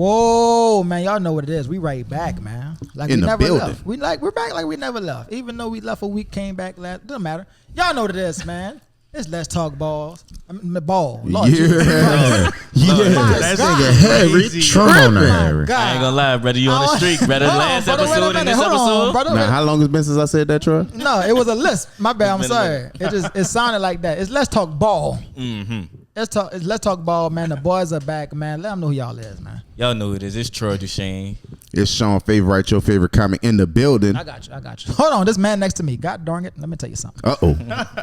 Whoa, man, y'all know what it is. We right back, man. Like In we the never building. left. We're back like we never left. Even though we left a week, came back last. Doesn't matter. Y'all know what it is, man. It's Let's Talk Balls. I mean, ball. Lord Jesus. Yeah. That nigga Harry Trump on My Harry. God. I ain't gonna lie, brother. You on the streak, brother. Last episode and this episode. Brother. Now, how long has it been since I said that, Troy? No, it was a list. My bad. I'm It's been a sorry. It sounded like that. It's Let's Talk Ball. Mm-hmm. Let's talk ball, man. The boys are back, man. Let them know who y'all is, man. Y'all know who it is. It's Troy Duchesne. It's Sean Favorite, your favorite comic in the building. I got you. Hold on, this man next to me. God darn it. Let me tell you something.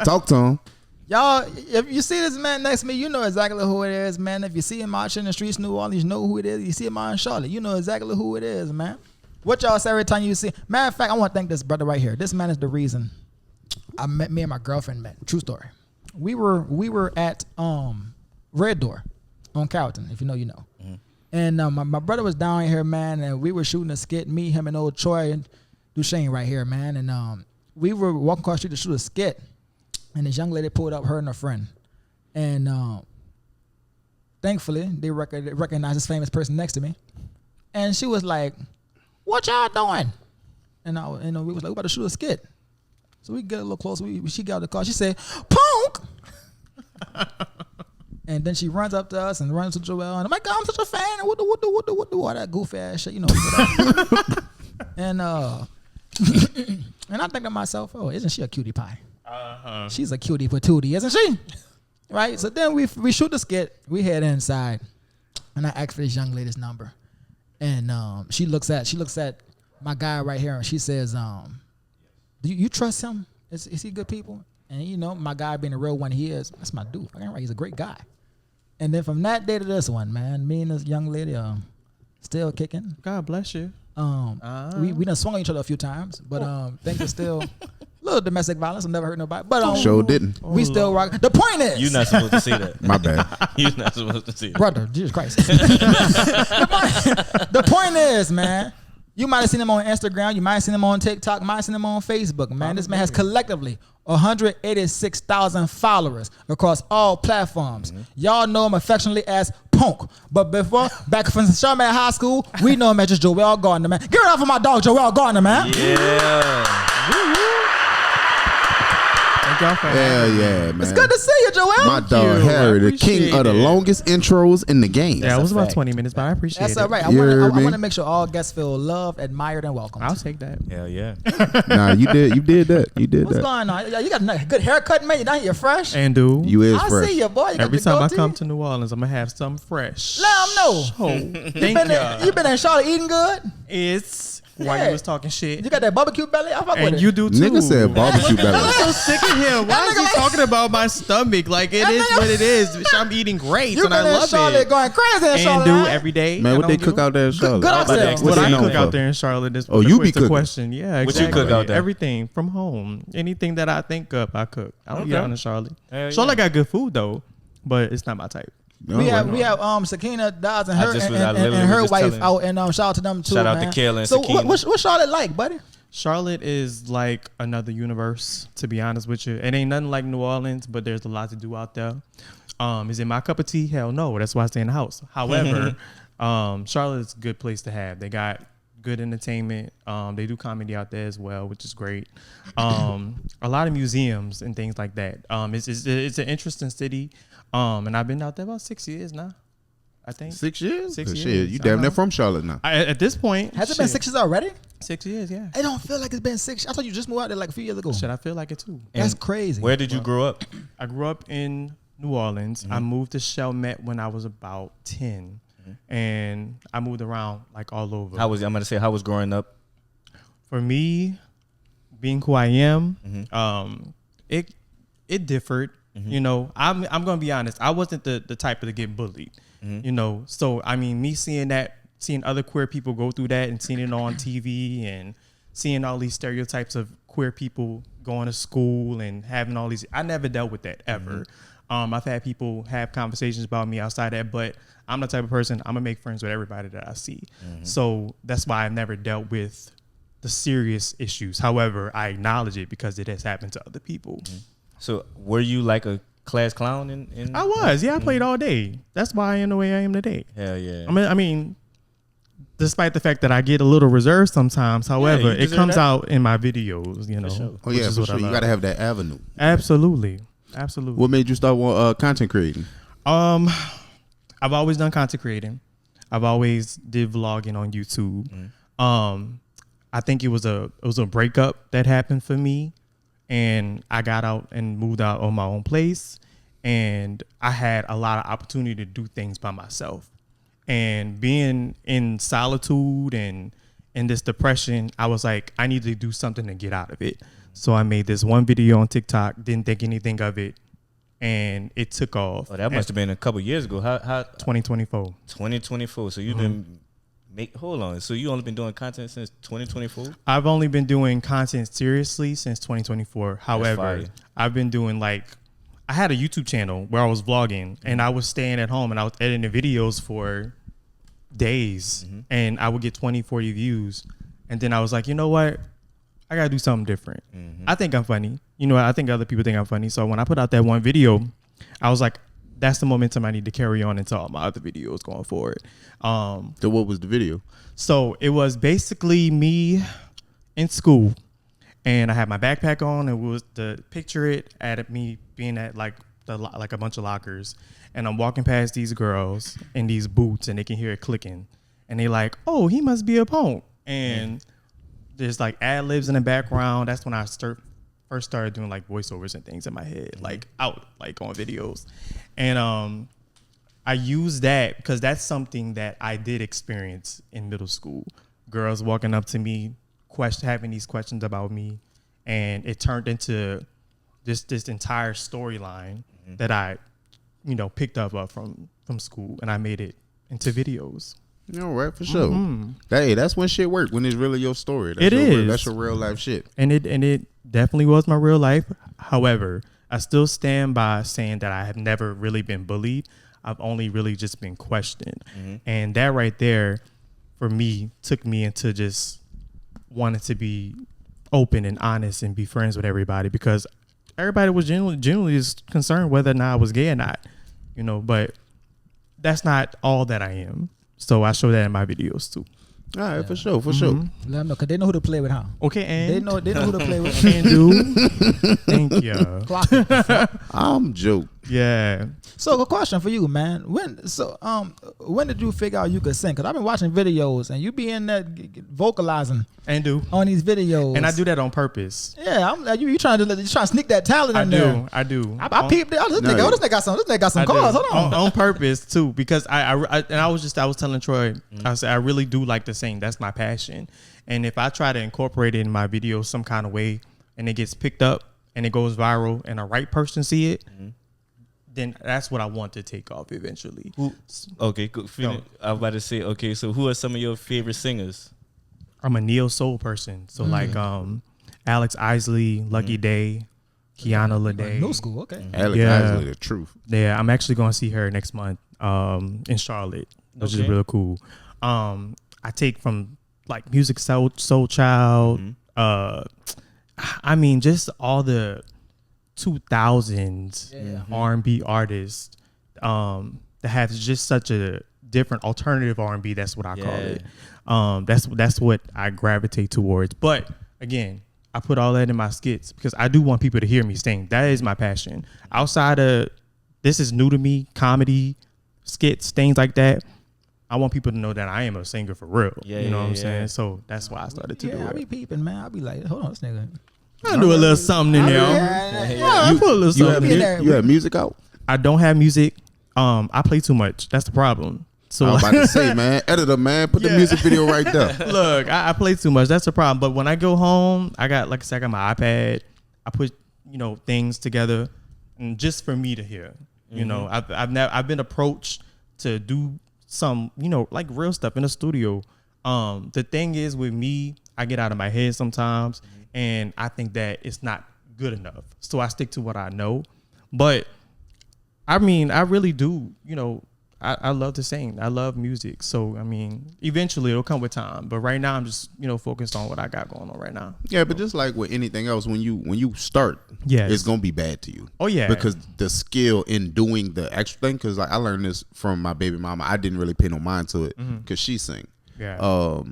Talk to him. Y'all, if you see this man next to me, you know exactly who it is, man. If you see him out in the streets, New Orleans, you know who it is. You see him out in Charlotte, you know exactly who it is, man. What y'all say every time you see? Matter of fact, I want to thank this brother right here. This man is the reason me and my girlfriend met. True story. We were at Red Door on Carrollton, if you know, you know. Mm-hmm. And my brother was down here, man, and we were shooting a skit. Me, him, and old Troy and Duchesne right here, man. And we were walking across the street to shoot a skit. And this young lady pulled up, her and her friend. And thankfully, they recognized this famous person next to me. And she was like, "What y'all doing?" And we was like, "We about to shoot a skit." So we get a little closer. She got out of the car. She said, "Punk!" And then she runs up to us and runs to Joel. And I'm like, "I'm such a fan." And what all that goofy ass shit, you know. And and I think to myself, "Oh, isn't she a cutie pie?" Uh-huh. She's a cutie patootie, isn't she? Right? So then we shoot the skit. We head inside, and I ask for this young lady's number, and she looks at my guy right here, and she says, "Do you trust him? Is he good people?" And you know, my guy being the real one he is, that's my dude. He's a great guy. And then from that day to this one, man, me and this young lady still kicking. God bless you. We done swung on each other a few times, but things are still. Little domestic violence. I've never hurt nobody. But Sure didn't. We still rock. The point is, You're not supposed to say that. My bad. You're not supposed to say that. Brother, Jesus Christ. the point is, man, you might have seen him on Instagram. You might have seen him on TikTok. You might have seen him on Facebook. Man, this man has collectively 186,000 followers across all platforms. Mm-hmm. Y'all know him affectionately as Punk. But back from Charlotte High School, we know him as just Joel Gardner, man. Give it up for my dog, Joel Gardner, man. Yeah. Hell yeah, man. It's good to see you, Joel. My dog Harry, the king of the longest intros in the game. Yeah, it was about 20 minutes, but I appreciate it. That's all right. I want to make sure all guests feel loved, admired, and welcomed. I'll take that. Hell yeah. Nah, you did that. What's going on? You got a good haircut, man. You're fresh. And dude, You is I fresh. see you, boy. You every got the time I goatee. come to New Orleans, I'm going to have something fresh. Let them know. Oh, thank you. You been in Charlotte eating good? It's while Yeah. you was talking shit. You got that barbecue belly? I fuck with And it. you do too. Nigga said barbecue belly. I'm so sick of him. Why is he talking about my stomach? Like, it is what it is. I'm eating great, You and I been in love Charlotte it. going crazy in And Charlotte. do right? every day. Man, I what they don't cook do. out there in Charlotte? good upstairs. What I known cook for? out there in Charlotte is Oh, you be the cooking. question. Yeah, What you exactly. cook out there? Everything from home. Anything that I think of, I cook. I don't be Okay. out in Charlotte. Hell Charlotte got good food though, but it's not my type. No, We have right. Sakina Dodds and I her just and, was- I and, literally and her was just wife telling- out, and shout out to them too. Shout out to man. Kayla and so Sakina. what's Charlotte like, buddy? Charlotte is like another universe, to be honest with you. It ain't nothing like New Orleans, but there's a lot to do out there. Is it my cup of tea? Hell no. That's why I stay in the house. However, Charlotte is a good place to have. They got good entertainment. They do comedy out there as well, which is great. A lot of museums and things like that. It's an interesting city. And I've been out there about 6 years now, I think. 6 years? 6 Shit, years. you damn near Uh-huh. from Charlotte now. At this point, Has it been 6 years already? 6 years, yeah. It don't feel like it's been 6. I thought you just moved out there like a few years ago. Shit, I feel like it too. That's And crazy. Where did you grow up? I grew up in New Orleans. Mm-hmm. I moved to Chalmette when I was about 10. And I moved around like all over. How was growing up? For me, being who I am, Mm-hmm. it differed. You know, I'm gonna be honest. I wasn't the type to get bullied. Mm-hmm. You know, so I mean, me seeing other queer people go through that and seeing it on TV and seeing all these stereotypes of queer people going to school and having all these, I never dealt with that ever. I've had people have conversations about me outside that, but I'm the type of person, I'm gonna make friends with everybody that I see. So that's why I've never dealt with the serious issues. However, I acknowledge it because it has happened to other people. So were you like a class clown in I was, yeah, I played all day. That's why I am the way I am today. Hell yeah. I mean, despite the fact that I get a little reserved sometimes, however, you it deserve comes that. out in my videos, you know. sure. Oh which yeah, is for what I sure. You love. gotta have that avenue. Absolutely. What made you start content creating? I've always done content creating. I've always did vlogging on YouTube. I think it was a breakup that happened for me, and I got out and moved out on my own place, and I had a lot of opportunity to do things by myself. And being in solitude and in this depression, I was like, I need to do something to get out of it. So I made this one video on TikTok, didn't think anything of it, and it took off. Oh, that must have been a couple years ago. How 2024. 2024. So you've been hold on. So you only been doing content since 2024? I've only been doing content seriously since 2024. However, fire. I've been doing I had a YouTube channel where I was vlogging, and I was staying at home and I was editing videos for days, and I would get 20, 40 views. And then I was like, you know what? I got to do something different. I think I'm funny. You know, I think other people think I'm funny. So when I put out that one video, I was like, that's the momentum I need to carry on into all my other videos going forward. So what was the video? So it was basically me in school, and I had my backpack on, and it was the picture it at me being at like a bunch of lockers, and I'm walking past these girls in these boots, and they can hear it clicking, and they like, oh, he must be a punk, and there's like ad libs in the background. That's when I first started doing like voiceovers and things in my head, like on videos, and I use that because that's something that I did experience in middle school. Girls walking up to me, having these questions about me, and it turned into this entire storyline that I, picked up from school, and I made it into videos. All right, for sure. Hey, that's when shit work. When it's really your story. That's It is. That's your real life shit. And it definitely was my real life. However, I still stand by saying that I have never really been bullied. I've only really just been questioned. And that right there, for me, took me into just wanting to be open and honest and be friends with everybody, because everybody was generally just concerned whether or not I was gay or not, but that's not all that I am. So I show that in my videos too. All right, for sure, for sure. Let them know, because they know who to play with, huh? Okay, and They know who to play with. and do. Thank you. Clock it. I'm joke. Yeah. So a question for you, man. When did you figure out you could sing? Because I've been watching videos and you be in there vocalizing And do. on these videos. And I do that on purpose. Yeah, I'm like, you trying to sneak that talent in there. I do. I peeped it. This nigga got some cars. Hold on. On purpose too, because I was telling Troy, I said I really do like to sing. That's my passion. And if I try to incorporate it in my video some kind of way, and it gets picked up and it goes viral, and a right person see it, then that's what I want to take off eventually. Okay, good. No. I was about to say, okay, so who are some of your favorite singers? I'm a neo soul person, so like Alex Isley, Lucky Day, Kiana Lede. New school, okay. Alex Yeah. Isley, the truth. Yeah, I'm actually going to see her next month in Charlotte, which is Okay. really cool. I take from like Music Soul Child. I mean, just all the 2000s R&B artists that have just such a different alternative R&B. That's what I call it. That's what I gravitate towards. But again, I put all that in my skits because I do want people to hear me sing. That is my passion. Outside of this is new to me, comedy, skits, things like that. I want people to know that I am a singer for real. You know what I'm saying? So that's why I started to do I it. be peeping, man. I be like, hold on, this nigga. I do a little something in there. I put a little You something in there. have music out? I don't have music. I play too much. That's the problem. So I was about to say, man, editor, man, put the music video right there. look, I play too much. That's the problem. But when I go home, I got my iPad. I put things together, and just for me to hear. I've been approached to do some like real stuff in the studio. The thing is with me, I get out of my head sometimes, and I think that it's not good enough. So I stick to what I know. But I mean, I really do. I love to sing. I love music. So, I mean, eventually it'll come with time. But right now I'm just, focused on what I got going on right now. Yeah, but just like with anything else, when you start, Yes. it's going to be bad to you. Oh, yeah. Because the skill in doing the actual thing, because I learned this from my baby mama. I didn't really pay no mind to it because she sing. Yeah.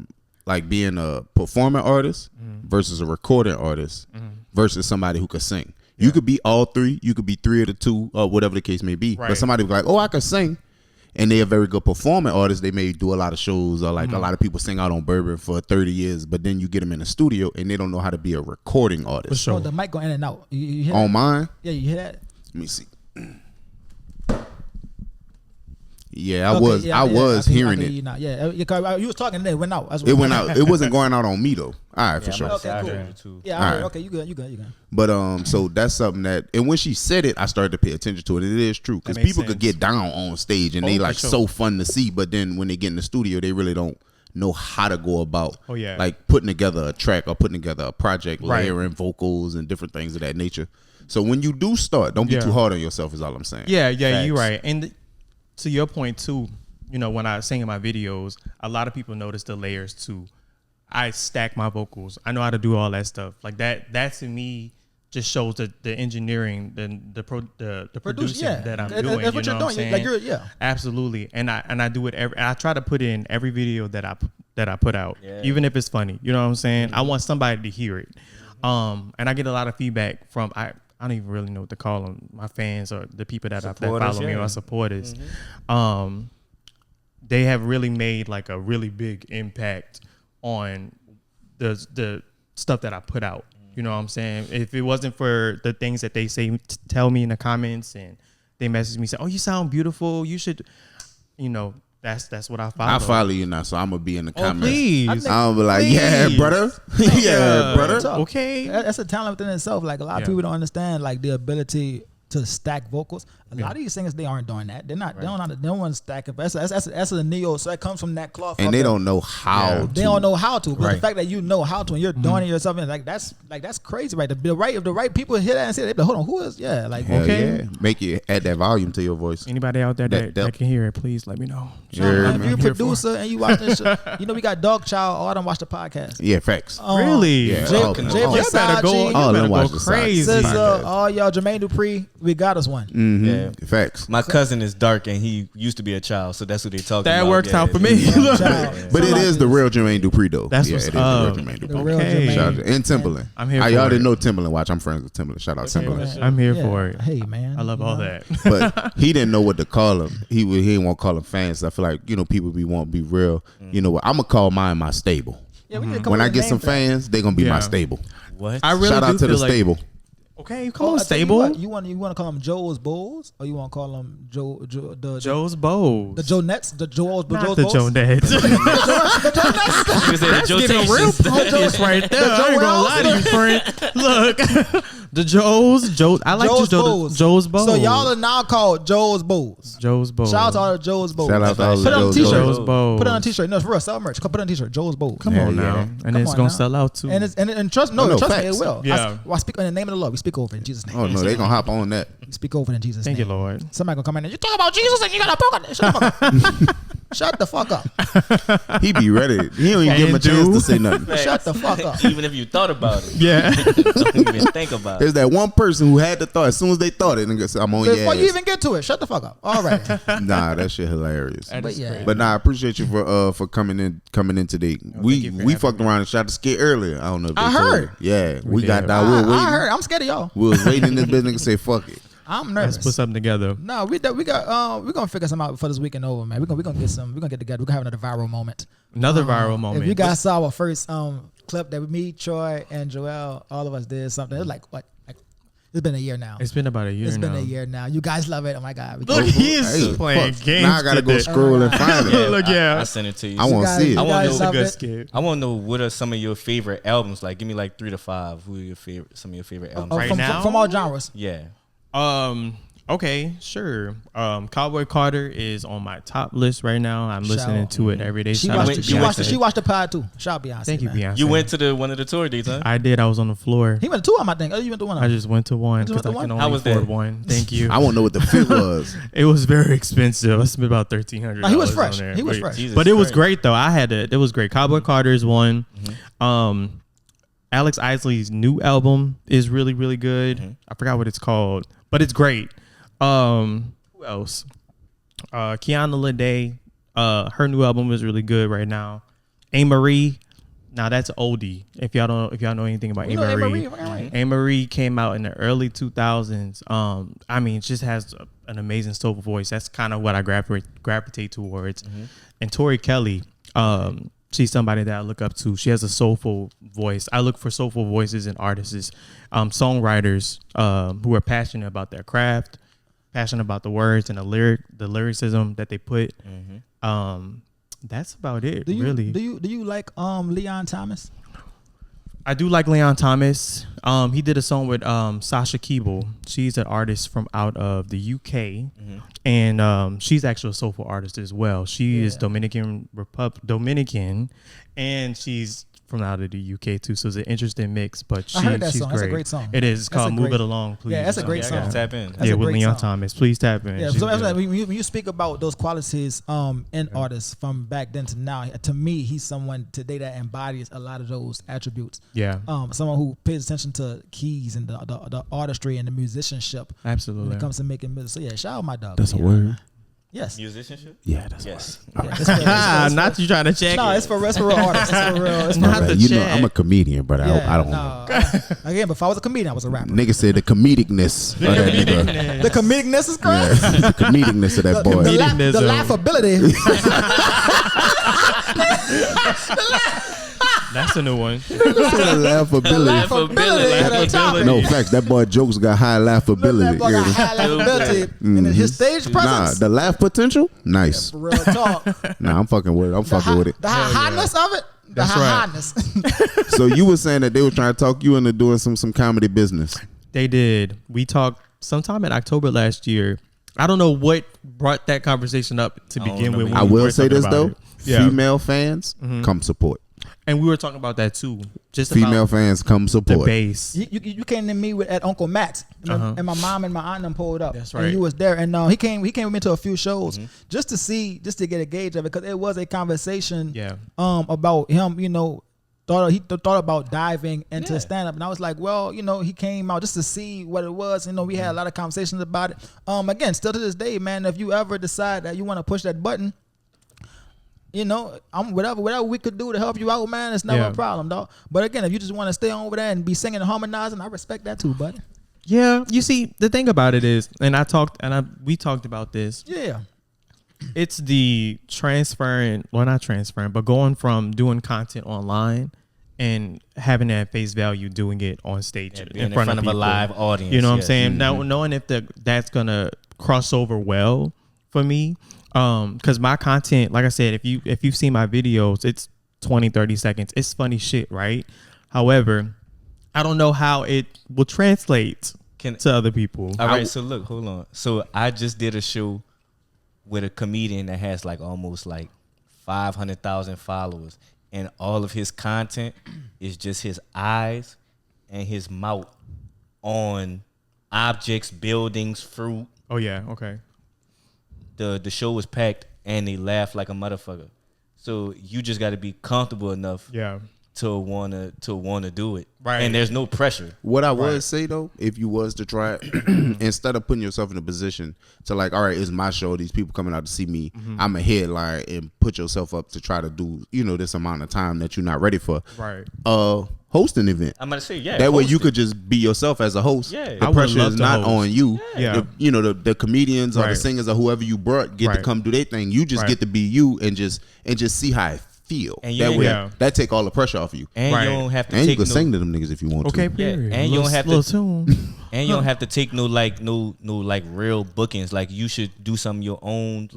Like being a performing artist versus a recording artist versus somebody who could sing. You could be all three. You could be three of the two, or whatever the case may be. Right. But somebody would be like, oh, I can sing. And they're a very good performing artist. They may do a lot of shows, or like a lot of people sing out on Bourbon for 30 years. But then you get them in the studio and they don't know how to be a recording artist. For sure. Oh, the mic go in and out. You hear On that? mine, Yeah, you hear that? let me see. Yeah, I Okay, was yeah, was I can hearing hear it. you now. Yeah, you was talking and then it went out. That's what It went out. It wasn't going out on me though. All right, for Yeah, sure. I'm about to say, I Okay, heard cool. it too. Yeah, I heard. Alright. Okay, you good. But so that's something that, and when she said it, I started to pay attention to it. It is true because That makes people could sense. get down on stage and they for like sure. so fun to see, but then when they get in the studio, they really don't know how to go about like putting together a track or putting together a project, Right. layering vocals and different things of that nature. So when you do start, don't be too hard on yourself. Is all I'm saying. Yeah, Facts. you're right. And to your point too, you know, when I sing in my videos, a lot of people notice the layers too. I stack my vocals. I know how to do all that stuff. Like that to me just shows the engineering, the producing yeah. that I'm That's doing. what you you're know what I'm doing. saying? Like yeah. Absolutely. And I do it I try to put it in every video that I put out, even if it's funny. You know what I'm saying? I want somebody to hear it. And I get a lot of feedback from I don't even really know what to call them, my fans or the people that follow me or supporters. They have really made like a really big impact on the stuff that I put out. You know what I'm saying? If it wasn't for the things that they say, tell me in the comments, and they message me say, "Oh, you sound beautiful. You should," you know, that's what I follow. I follow you now, so I'm gonna be in the comments. Please. I'll be like, yeah, brother, yeah, brother. Talk. Okay. That's a talent within itself. Like a lot of people don't understand like the ability to stack vocals. A lot of these singers, they aren't doing that. They're not. They don't want to stack it. That's a neo. So that comes from that cloth. And they don't know how. They don't know how to. But Right. the fact that you know how to and you're doing it yourself, and that's crazy, right? If the right people hear that and say, they be like, hold on, who is? Yeah, like Hell okay. yeah. Make you add that volume to your voice. Anybody out there That- that can hear it, please let me know. Yeah, If man. you're a I'm here for producer and you watch this show, you know we got Dog Child. All I don't watch the podcast. Yeah, facts. Really? Yeah. Jay, Oh, Jay oh, Y'all better go. Versace, Oh, You let better me go watch the side. crazy. SZA, all y'all, Jermaine Dupri, we got us one. Yeah. Facts. My cousin is dark and he used to be a child, so that's what they talking about. That works Yeah, out for yeah. me. Child. But it Somebody- is the real Jermaine Dupri though. That's yeah, what's it is up. the real Jermaine The Dupri. real Okay. Jermaine. Shout out to- and Timberland. I'm here I for already it. know Timberland. Watch, I'm friends with Timberland. Shout out Timberland. I'm here Yeah. for it. Hey man, I love you all know? that. But he didn't know what to call him. He didn't want to call him fans. I feel like, you know, people want to be real. You know what? I'm gonna call mine my stable. Yeah, we need to come When up I with a get name some for that. fans, they gonna be my Yeah. stable. What? I really Shout do out to the feel like, stable. Okay, come on, I tell you stable. what, you want to call them Joe's Bulls, or you want to call them Joe's Bowls. the Joe Nets, the Joe's Not the Joe Bulls. Nets. You can say the Joe Getting real Tations. bogus right there. I ain't gonna lie to you, friend. Look, the Joe's. I like Joe's Joe's Bulls. Joe's Bowls. So y'all are now called Joe's Bulls. Joe's Bowls. Shout out to all the Joe's Bulls. Shout out to all Put the it on a Joe's t-shirt. Bulls. Joe's Bowls. Put it on a t-shirt. No, it's for real. Sell merch. Put it on a t-shirt. Joe's Bulls. Come Yeah, on now, yeah. and Come it's on gonna now. sell out too. And trust me, No, trust me, facts. it will. Yeah. I speak in the name of the Lord. We speak over in Jesus' name. Oh no, they gonna hop on that. We speak over in Jesus' Thank name. you, Lord. Somebody gonna come in and you talk about Jesus and you got a book on it. Shut the fuck up. He be ready. He don't even give him a chance to say nothing. Shut the fuck up. Even if you thought about it. Yeah. Don't even think about it. There's that one person who had the thought. As soon as they thought it, nigga said, I'm on your Before you ass. even get to it, shut the fuck up. All right. Nah, that shit hilarious. But yeah. But nah, I appreciate you for coming in today. you for We having fucked around and shot the skit earlier. I don't know if they I told heard. you. Yeah, we did. got down. We were waiting. I heard. I'm scared of y'all. We was waiting in this business to say fuck it. I'm Let's nervous. put something together. No, we're gonna figure something out before this weekend over, man. We're gonna get together. We're gonna have another viral moment. Another viral moment. If you guys saw our first clip that me, Troy, and Joel, all of us did something. It's like it's been a year now. It's been about a year It's now. been a year now. You guys love it. Oh my god. We Look, can't- he is Hey, playing fuck. games. Now I gotta go today. scroll and find it. Look, yeah. I sent it to you. I want to see You it. I wanna guys know- It's a love good it. skit. I want to know what are some of your favorite albums. Like, give me like 3 to 5. Who are your favorite? Some of your favorite albums? Oh, Right from, now? from all genres. Yeah. Okay, sure. Cowboy Carter is on my top list right now. I'm listening to it every day. She Shout out watched. to She watched. Beyonce. She watched the pod too. Shout out Beyonce. Thank you, man. Beyonce. You went to one of the tour dates, huh? I did. I was on the floor. He went to two of them, I think. Oh, you went to one of I them. just went to one You just because I went to can one? How only was afford that? one. Thank you. I want to know what the fit was. It was very expensive. I spent about $1,300. No, he was fresh. on there. He was But- fresh. Jesus But it was Christ. great though. It was great. Cowboy Carter is one. Alex Isley's new album is really, really good. I forgot what it's called, but it's great. Who else? Kiana Lede. Her new album is really good right now. Marie. Now that's oldie. If y'all know anything about A. Marie. A. Marie came out in the early 2000s. I mean, just has an amazing soulful voice. That's kind of what I gravitate towards. And Tori Kelly, she's somebody that I look up to. She has a soulful voice. I look for soulful voices in artists, songwriters who are passionate about their craft, passionate about the words and the lyricism that they put. That's about it. Really. Do you like Leon Thomas? I do like Leon Thomas. He did a song with Sasha Keeble. She's an artist from out of the UK, and she's actually a soulful artist as well. She is Dominican, and she's from out of the UK too. So it's an interesting mix. But I heard that she's song. great. That's a great song. It is. It's called "Move It Along," please. Yeah, that's a great song. Tap in. That's a with great Leon song. Thomas. Please tap in. Yeah, She's so that's good. like, when you speak about those qualities in artists from back then to now, to me, he's someone today that embodies a lot of those attributes. Yeah. Someone who pays attention to keys and the artistry and the musicianship Absolutely. when it comes to making music. So yeah, shout out my dog. That's a word. Yes. Musicianship? Yeah, that's Yes. Not you trying to check. No, it's for real artists. It's for real. It's for Not real. the You know, chat. I'm a comedian, but I don't know. Again, before I was a comedian, I was a rapper. Nigga said the comedicness of that nigga. The comedicness is crazy. Yeah, the comedicness of that boy. The laughability. That's a new one. Laughability. Laughability. No facts. That boy jokes got high laughability. That boy got high laughability. And his stage Nah, presence. the laugh potential, nice. For real talk. Nah, I'm fucking with it. I'm fucking with it. The highness of it. The That's right. highness. So you were saying that they were trying to talk you into doing some comedy business. They did. We talked sometime in October last year. I don't know what brought that conversation up to begin with. when I we will were say talking this about though, it. Yeah. female fans come support. And we were talking about that too. Just Female about fans come the support. bass. You came to me at Uncle Matt's, and my mom and my aunt them pulled up. That's And right. you was there, and he came with me to a few shows just to get a gauge of it, because it was a conversation. Yeah. About him, thought about diving into stand up, and I was like, well, he came out just to see what it was. We had a lot of conversations about it. Again, still to this day, man, if you ever decide that you want to push that button, I'm whatever we could do to help you out, man. It's never a problem, dog. But again, if you just want to stay on over there and be singing and harmonizing, I respect that too, buddy. Yeah. You see, the thing about it is, we talked about this. Yeah. It's the not transferring, but going from doing content online and having that face value, doing it on stage Being in front of a people. live audience. You know what I'm yes. saying? Now, knowing if that's gonna cross over well for me, because my content, like I said, if you've seen my videos, it's 20-30 seconds. It's funny shit, right? However, I don't know how it will translate to other people. All right, so look, hold on. So I just did a show with a comedian that has almost 500,000 followers, and all of his content is just his eyes and his mouth on objects, buildings, fruit. Oh yeah, okay. The show was packed and they laughed like a motherfucker. So you just got to be comfortable enough to wanna do it. Right. And there's no pressure. What I would say though, if you was to try it, instead of putting yourself in a position to all right, it's my show, these people coming out to see me, I'm a headline, and put yourself up to try to do, this amount of time that you're not ready for. Right. Host an event. I'm gonna say That way you could just be yourself as a host. Yeah. The I would pressure love is to not host. on you. Yeah. The comedians or the Right. singers or whoever you brought get to Right. come do their thing. You just Right. get to be you and just see how it feel. And you that ain't- way Yeah. that take all the pressure off you. and Right. you don't have to And you take can no, sing to them niggas if you want Okay, to. period. and you don't have to- little tune. and you don't have to take no real bookings. You should do some of your own,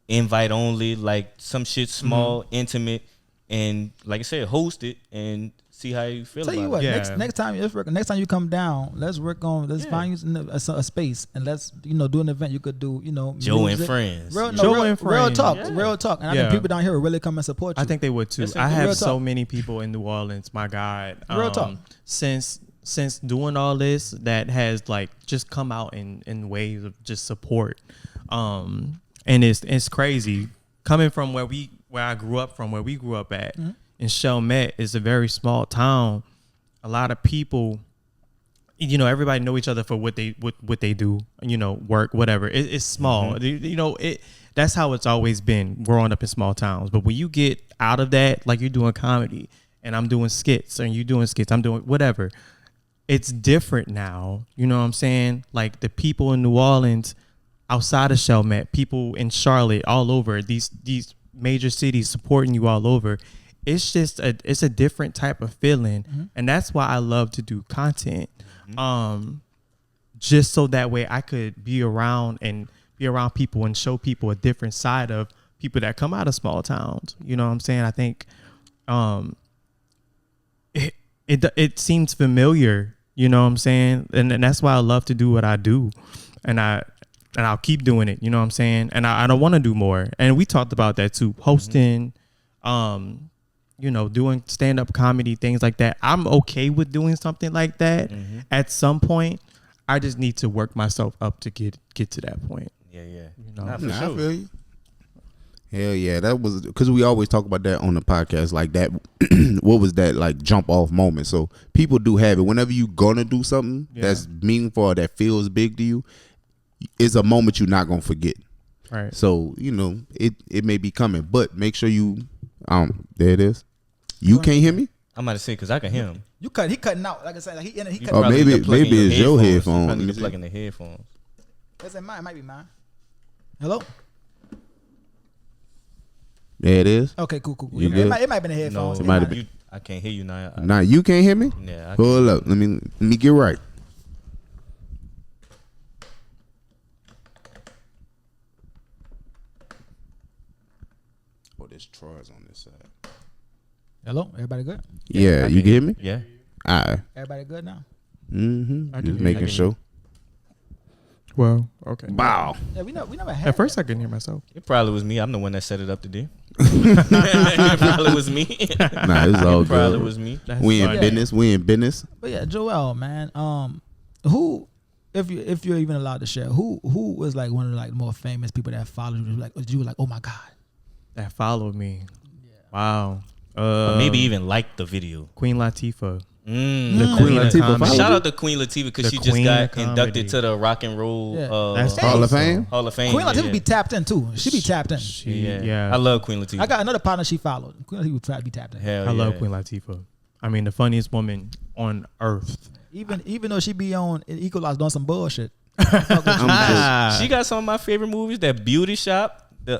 invite only, some shit small, intimate, and like I said, host it and see how you feel Tell about you it. what, Yeah. next time you come down, let's find you a space, and let's do an event. You could do Joe and music. friends. Joe and real friends. talk, Yeah. real talk, and I Yeah. think people down here will really come and support you. I think they would too. That's I it. have Real so talk. many people in New Orleans. My God, Real talk. Since doing all this, that has just come out in waves of just support, and it's crazy coming from where I grew up from, where we grew up at in Chalmette is a very small town. A lot of people you know, everybody know each other for what they do, you know, work, whatever. It's small. You know, that's how it's always been growing up in small towns. But when you get out of that, like you're doing comedy and I'm doing skits and you doing skits, I'm doing whatever. It's different now. You know what I'm saying? Like the people in New Orleans, outside of Chalmette, people in Charlotte, all over these major cities supporting you all over. It's just it's a different type of feeling. And that's why I love to do content. Just so that way I could be around people and show people a different side of people that come out of small towns. You know what I'm saying? I think it seems familiar, you know what I'm saying? And that's why I love to do what I do. And I'll keep doing it, you know what I'm saying? And I don't want to do more. And we talked about that too. Hosting, you know, doing stand-up comedy, things like that. I'm okay with doing something like that at some point. I just need to work myself up to get to that point. Yeah. You know? Nah, for Nah, I sure. feel you. Hell yeah, that was because we always talk about that on the podcast, like that. What was that like jump off moment? So people do have it. Whenever you gonna do something that's meaningful or that feels big to you, it's a moment you're not gonna forget. Right. So you know it may be coming, but make sure you there it is. You can't hear me? I'm about to say because I can hear him. He cutting out. Like I said, like he cutting. Oh, Probably maybe the plug in it's your You headphone. probably Let me the see. plug in the headphones. That's mine. It might be mine. Hello. There it is. Okay, cool. You It good? might have been the headphones. No, It might might have be. been. I can't hear you now. Nah, you can't hear me? Yeah, I can. Hold up. Let me get right. Oh, there's Troy's on this side. Hello. Everybody good? Yeah, you can hear me? Yeah. All right. Everybody good now? Mm-hmm. I can Just hear making you. sure. Well, okay. Wow. Yeah, we never had. At first, I couldn't hear myself. It probably was me. I'm the one that set it up today. It probably was me. Nah, it's all It probably good. was me. We in funny. business. We in business. But yeah, Joel, man. Who, if you're even allowed to share, who was like one of the like more famous people that followed you? Like, you were like, oh my god. That followed me. Wow. Or maybe even like the video. Queen Latifah. The Queen Latifah comedy. followed Shout you? out to Queen Latifah because The she just queen got of comedy. inducted to the Rock and Roll Yeah. That's Hall of awesome. Fame? Hall of Fame. Queen Latifah yeah. be tapped in too. She be tapped in. Yeah. I love Queen Latifah. I got another partner she followed. Queen Latifah would try to be tapped in. Hell I love yeah. Queen Latifah. I mean, the funniest woman on earth. Even though she be on Equalize doing some bullshit. She got some of my favorite movies. That Beauty Shop. The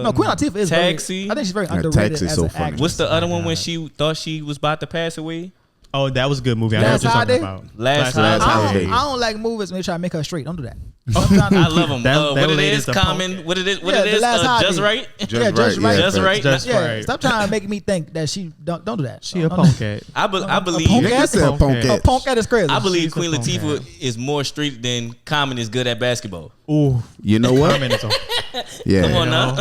No, Queen Latifah is Taxi. Very, I think she's very Yeah, underrated Taxi's as so an funny. actress. What's the other one when she thought she was about to pass away? Oh, that was a good movie. I know what Last you're talking Holiday? about. Last Last Holiday. Holiday. I don't like movies when they try to make her straight. Don't do that. I love them. That What it lady is, is a Common. punk. What it is, Yeah, The Last Holiday. Just Right. Just Yeah, right. just right. Just right. Just Yeah, right. stop trying to make me think that she don't do that. She a Don't- punk cat. I punk believe. Nigga said Punk punk ass. A cat. punk cat is crazy. I believe She's a Queen punk Latifah is more street than Common is good at basketball. Ooh. You know what? Comment is on. Yeah. Come on now.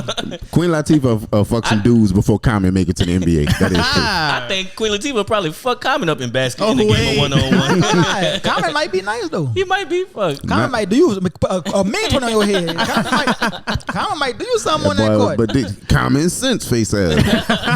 Queen Latifah fuck some dudes before Common make it to the NBA. That is true. I think Queen Latifah probably fuck Common up in basketball in the Oh, game of wait. 1-on-1. Right. Comment might be nice though. He might be fucked. Comment might do you a mean one on your head. Comment might do you something on that Boy, court. but the common sense face ass.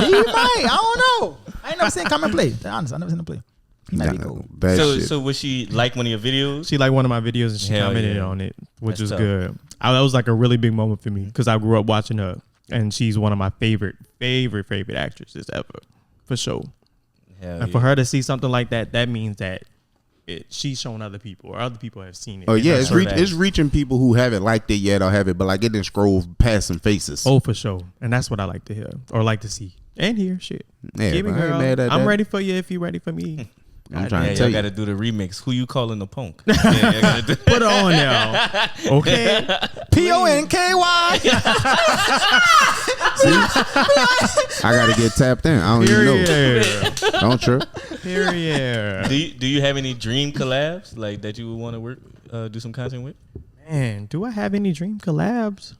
He might. I don't know. I ain't never seen Comment play. To be honest, I never seen him play. He might be cool. Bad So, shit. so was she like one of your videos? She liked one of my videos and she Hell commented yeah. on it, which That's was tough. good. That was like a really big moment for me because I grew up watching her, and she's one of my favorite actresses ever, for sure. Hell And for her to see something like that, that means that she's shown other people or other people have seen it. Oh And yeah, that's it's, her- it's reaching people who haven't liked it yet or have it, but like it didn't scroll past some faces. Oh, for sure. And that's what I like to hear or like to see and hear. Shit. Yeah, Give me, but I ain't girl. mad at I'm that. ready for you if you're ready for me. I'm trying Yeah, to tell y'all you. got to do the remix. Who you calling the punk? Yeah, y'all gotta do- Put it on now. Okay. PONKY. I gotta get tapped in. I don't even know. Period. Don't trip. Period. do you have any dream collabs like that you would want to work do some content with? Man, do I have any dream collabs?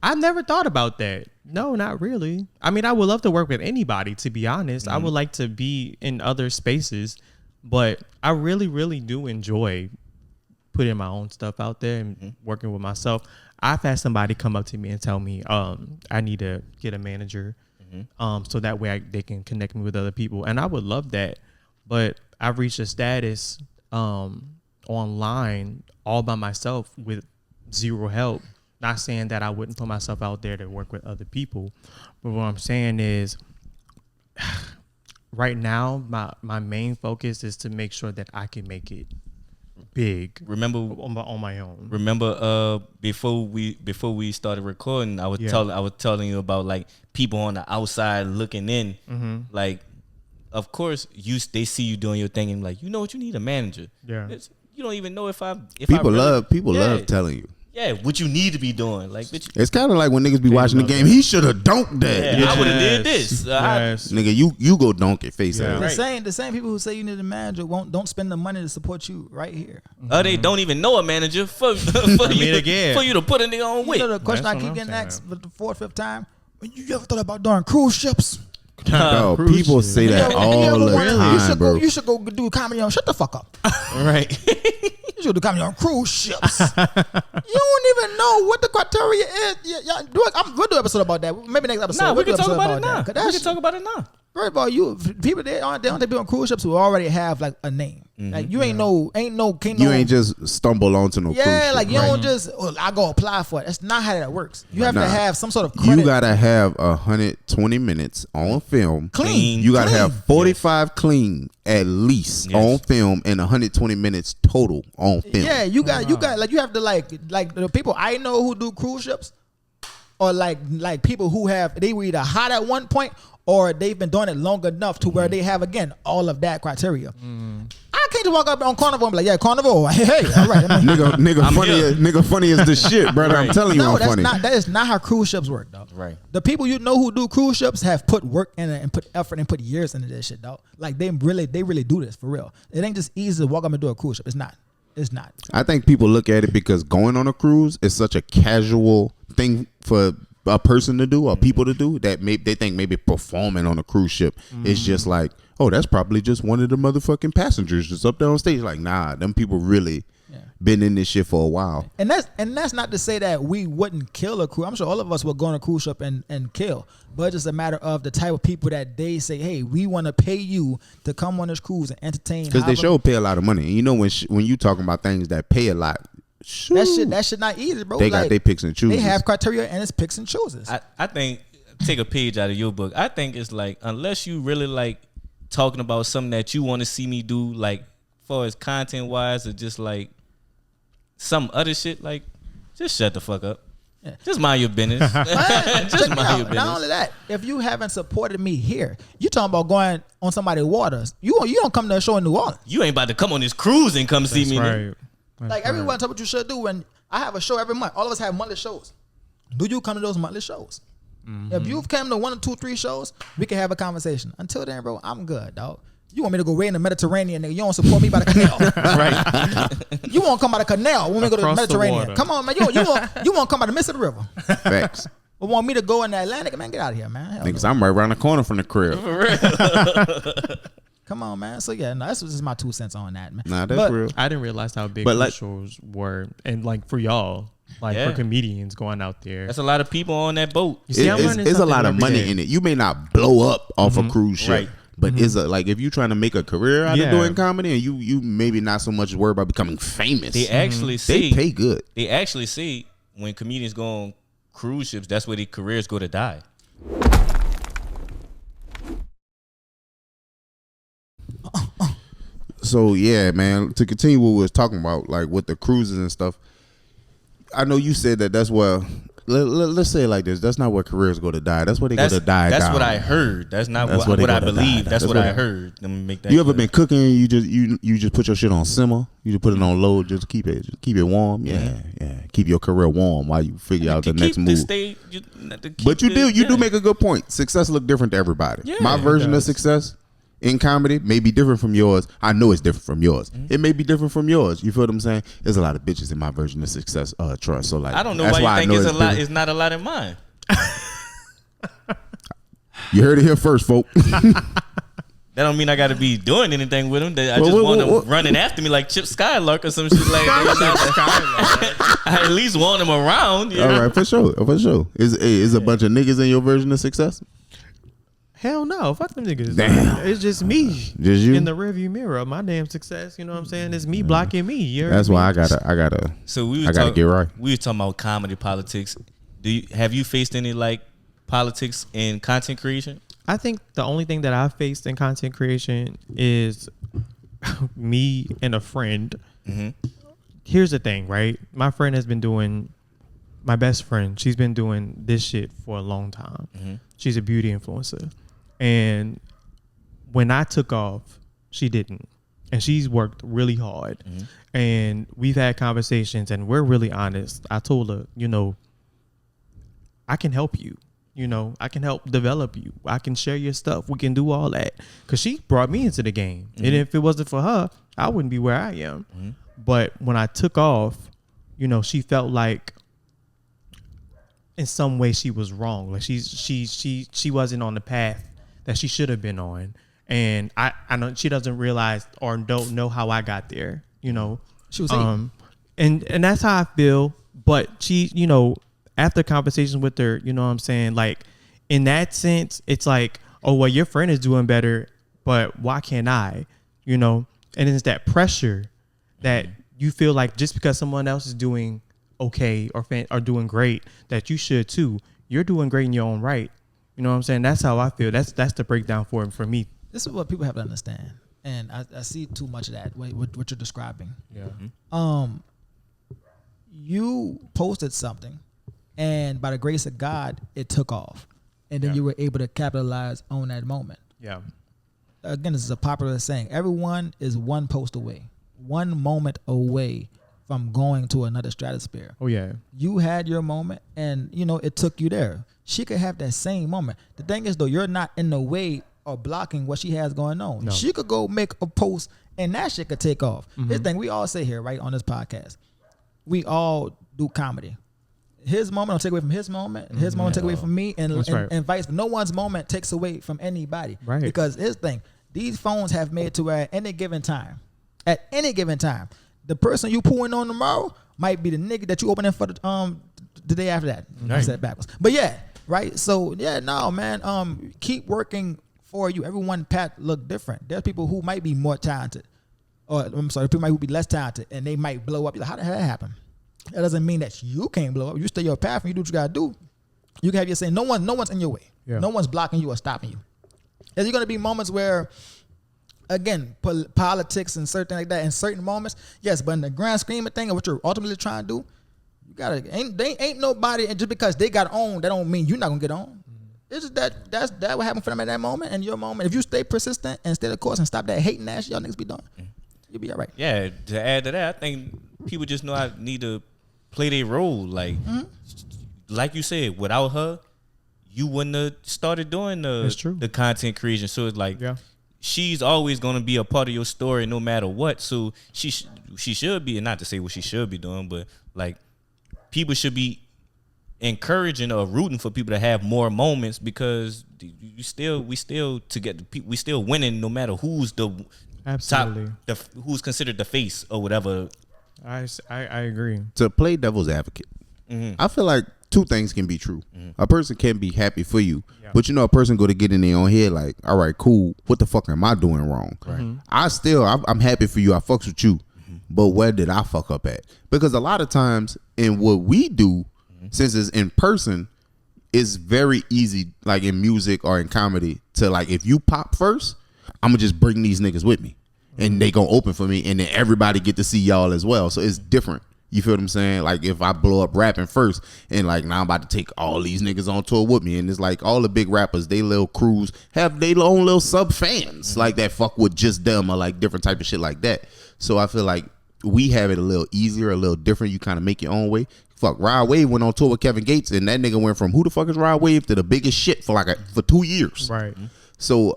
I've never thought about that. No, not really. I mean, I would love to work with anybody, to be honest. I would like to be in other spaces, but I really, really do enjoy putting my own stuff out there and working with myself. I've had somebody come up to me and tell me I need to get a manager so that way they can connect me with other people. And I would love that. But I've reached a status online all by myself with zero help. Not saying that I wouldn't put myself out there to work with other people, but what I'm saying is right now my main focus is to make sure that I can make it big. Remember on my own. Remember before we started recording, I was telling you about like people on the outside looking in. Mm-hmm. Like, of course, they see you doing your thing and like, you know what, you need a manager. Yeah. You don't even know if people love telling you. Yeah, what you need to be doing. Like, bitch, it's kind of like when niggas be watching the game. He should have dunked that. Yeah, I would have did this. Nigga, you go dunk it face out. The same people who say you need a manager don't spend the money to support you right here. They don't even know a manager for you to put a nigga on with. You know the question I keep getting asked for the 4th, 5th time? You ever thought about doing cruise ships? Yo, people say that all the time, bro. You should go do comedy on. Shut the fuck up. Right. You should do comedy on cruise ships. You don't even know what the criteria is. We'll do an episode about that. Maybe next episode. Nah, we can talk about it now. First of all, people they don't take people on cruise ships who already have like a name. Mm-hmm. Like you ain't just stumble onto no cruise ship. Yeah, like you don't just I go apply for it. That's not how that works. You have to have some sort of credit. You gotta have 120 minutes on film. Clean. You gotta have 45 clean at least on film and 120 minutes total on film. Yeah, you got like you have to like the people I know who do cruise ships or like people who they were either hot at one point or they've been doing it long enough to where they have, again, all of that criteria. I can't just walk up on Carnival and be like, yeah, Carnival, hey, all right. nigga funny as the shit, brother. Right. I'm telling you I'm funny. That is not how cruise ships work, dog. Right. The people you know who do cruise ships have put work in it and put effort and put years into this shit, dog. Like, they really do this, for real. It ain't just easy to walk up and do a cruise ship. It's not. I think people look at it because going on a cruise is such a casual thing for a person to do or people to do that they think maybe performing on a cruise ship is just like, oh, that's probably just one of the motherfucking passengers just up there on stage. Like, nah, them people really been in this shit for a while. And that's not to say that we wouldn't kill a cruise. I'm sure all of us would go on a cruise ship and kill. But it's just a matter of the type of people that they say, hey, we want to pay you to come on this cruise and entertain. Because they sure pay a lot of money. And you know when you talking about things that pay a lot, that shit not easy, bro. They got their picks and chooses. They have criteria and it's picks and chooses. I think, take a page out of your book. I think it's like, unless you really like talking about something that you want to see me do, like far as content wise, or just like some other shit, like just shut the fuck up. Yeah. Just mind your business. Just mind your business. Not only that, if you haven't supported me here, you talking about going on somebody's waters. You don't come to a show in New Orleans. You ain't about to come on this cruise and come see me. Right. Like everyone tell what you should do when I have a show every month. All of us have monthly shows. Do you come to those monthly shows? Mm-hmm. If you've come to 1 or 2, 3 shows, we can have a conversation. Until then, bro, I'm good, dog. You want me to go way in the Mediterranean, nigga? You don't support me by the canal, right? You won't come by the canal when we go to the Mediterranean. Come on, man. You won't come by the Mississippi River. Facts. But want me to go in the Atlantic, man? Get out of here, man. Niggas, I'm right around the corner from the crib. For real. Come on, man. So yeah, no, that's just my 2 cents on that, man. Nah, that's real. I didn't realize how big the shows were, and like for y'all, like for comedians going out there, that's a lot of people on that boat. It's a lot of money in it. You may not blow up off a cruise ship, right? But it's like if you're trying to make a career out of doing comedy, and you maybe not so much worried about becoming famous. They actually say they pay good. They actually say when comedians go on cruise ships, that's where their careers go to die. So yeah, man. To continue what we was talking about, like with the cruises and stuff, I know you said that's where. Let's say it like this: that's not where careers go to die. That's where they go to die. That's down. what I heard. That's not what I believe. That's what I heard. Let me make that. You ever been cooking? You just put your shit on simmer. You just put it on low. Just keep it warm. Yeah. Keep your career warm while you figure out the next move. But you do make a good point. Success look different to everybody. Yeah, my version of success in comedy may be different from yours. I know it's different from yours. Mm-hmm. It may be different from yours. You feel what I'm saying? There's a lot of bitches in my version of success, trust. So like, I don't know why you think it's a lot. It's not a lot in mine. You heard it here first, folk. That don't mean I got to be doing anything with them. I just want them running after me like Chip Skylark or some shit like that. I at least want them around. You know? All right, for sure. Is a bunch of niggas in your version of success? Hell no, fuck them niggas. Damn. It's just me. Just you? In the rearview mirror of my damn success. You know what I'm saying? It's me blocking me. You That's why I got gotta. So I gotta get right. We were talking about comedy politics. Have you faced any like politics in content creation? I think the only thing that I've faced in content creation is me and a friend. Mm-hmm. Here's the thing, right? My friend has been doing, my best friend, she's been doing this shit for a long time. Mm-hmm. She's a beauty influencer. And when I took off, she didn't. And she's worked really hard. Mm-hmm. And we've had conversations and we're really honest. I told her, you know, I can help you. You know, I can help develop you. I can share your stuff. We can do all that. Because she brought me into the game. Mm-hmm. And if it wasn't for her, I wouldn't be where I am. Mm-hmm. But when I took off, you know, she felt like in some way she was wrong. Like she wasn't on the path that she should have been on. And I know she doesn't realize or don't know how I got there, you know. She was and that's how I feel. But she, you know, after conversations with her, you know what I'm saying? Like in that sense, it's like, oh, well, your friend is doing better, but why can't I? You know? And it's that pressure that you feel like just because someone else is doing okay or doing great, that you should too. You're doing great in your own right. You know what I'm saying? That's how I feel. That's the breakdown for me. This is what people have to understand, and I see too much of that. What you're describing. Yeah. You posted something, and by the grace of God, it took off, and then you were able to capitalize on that moment. Yeah. Again, this is a popular saying. Everyone is one post away, one moment away from going to another stratosphere. Oh yeah. You had your moment, and you know it took you there. She could have that same moment. The thing is, though, you're not in the way or blocking what she has going on. No. She could go make a post, and that shit could take off. Mm-hmm. This thing we all say here, right, on this podcast, we all do comedy. His moment will take away from his moment, and his moment take away from me, and vice. No one's moment takes away from anybody. Right. Because his thing, these phones have made to where at any given time, the person you pulling on tomorrow might be the nigga that you opening for the day after that. Right. I said backwards. But yeah, right. So yeah, no, man. Keep working for you. Everyone path look different. There's people who might be more talented, or I'm sorry, people might be less talented, and they might blow up. You're like, how the hell that happen? That doesn't mean that you can't blow up. You stay your path and you do what you gotta do. You can have your say. No one's in your way. Yeah. No one's blocking you or stopping you. There's gonna be moments where, again, politics and certain like that, in certain moments, yes, but in the grand scheme of thing, of what you're ultimately trying to do, you gotta ain't nobody, and just because they got on, that don't mean you're not gonna get on. It's just that's what happened for them at that moment and your moment. If you stay persistent and stay the course and stop that hating ass y'all niggas be doing, you'll be all right. Yeah, to add to that, I think people just know I need to play their role. Like you said, without her, you wouldn't have started doing the content creation. So it's like, she's always going to be a part of your story no matter what. So she should be, and not to say what she should be doing, but like people should be encouraging or rooting for people to have more moments, because we still winning no matter who's the Absolutely. top, who's considered the face or whatever. I agree. To play devil's advocate, I feel like two things can be true. A person can be happy for you, but you know, a person go to get in their own head like, all right, cool, what the fuck am I doing wrong? Right. I'm happy for you, I fucks with you, but where did I fuck up at? Because a lot of times in what we do, since it's in person, it's very easy, like in music or in comedy, to like, if you pop first, I'm gonna just bring these niggas with me, and they gonna open for me, and then everybody get to see y'all as well. So it's different. You feel what I'm saying? Like if I blow up rapping first, and like now I'm about to take all these niggas on tour with me, and it's like all the big rappers, they little crews have their own little sub fans like that fuck with just them, or like different type of shit like that. So I feel like we have it a little easier, a little different. You kind of make your own way. Fuck, Rod Wave went on tour with Kevin Gates, and that nigga went from who the fuck is Rod Wave to the biggest shit for 2 years. Right. So,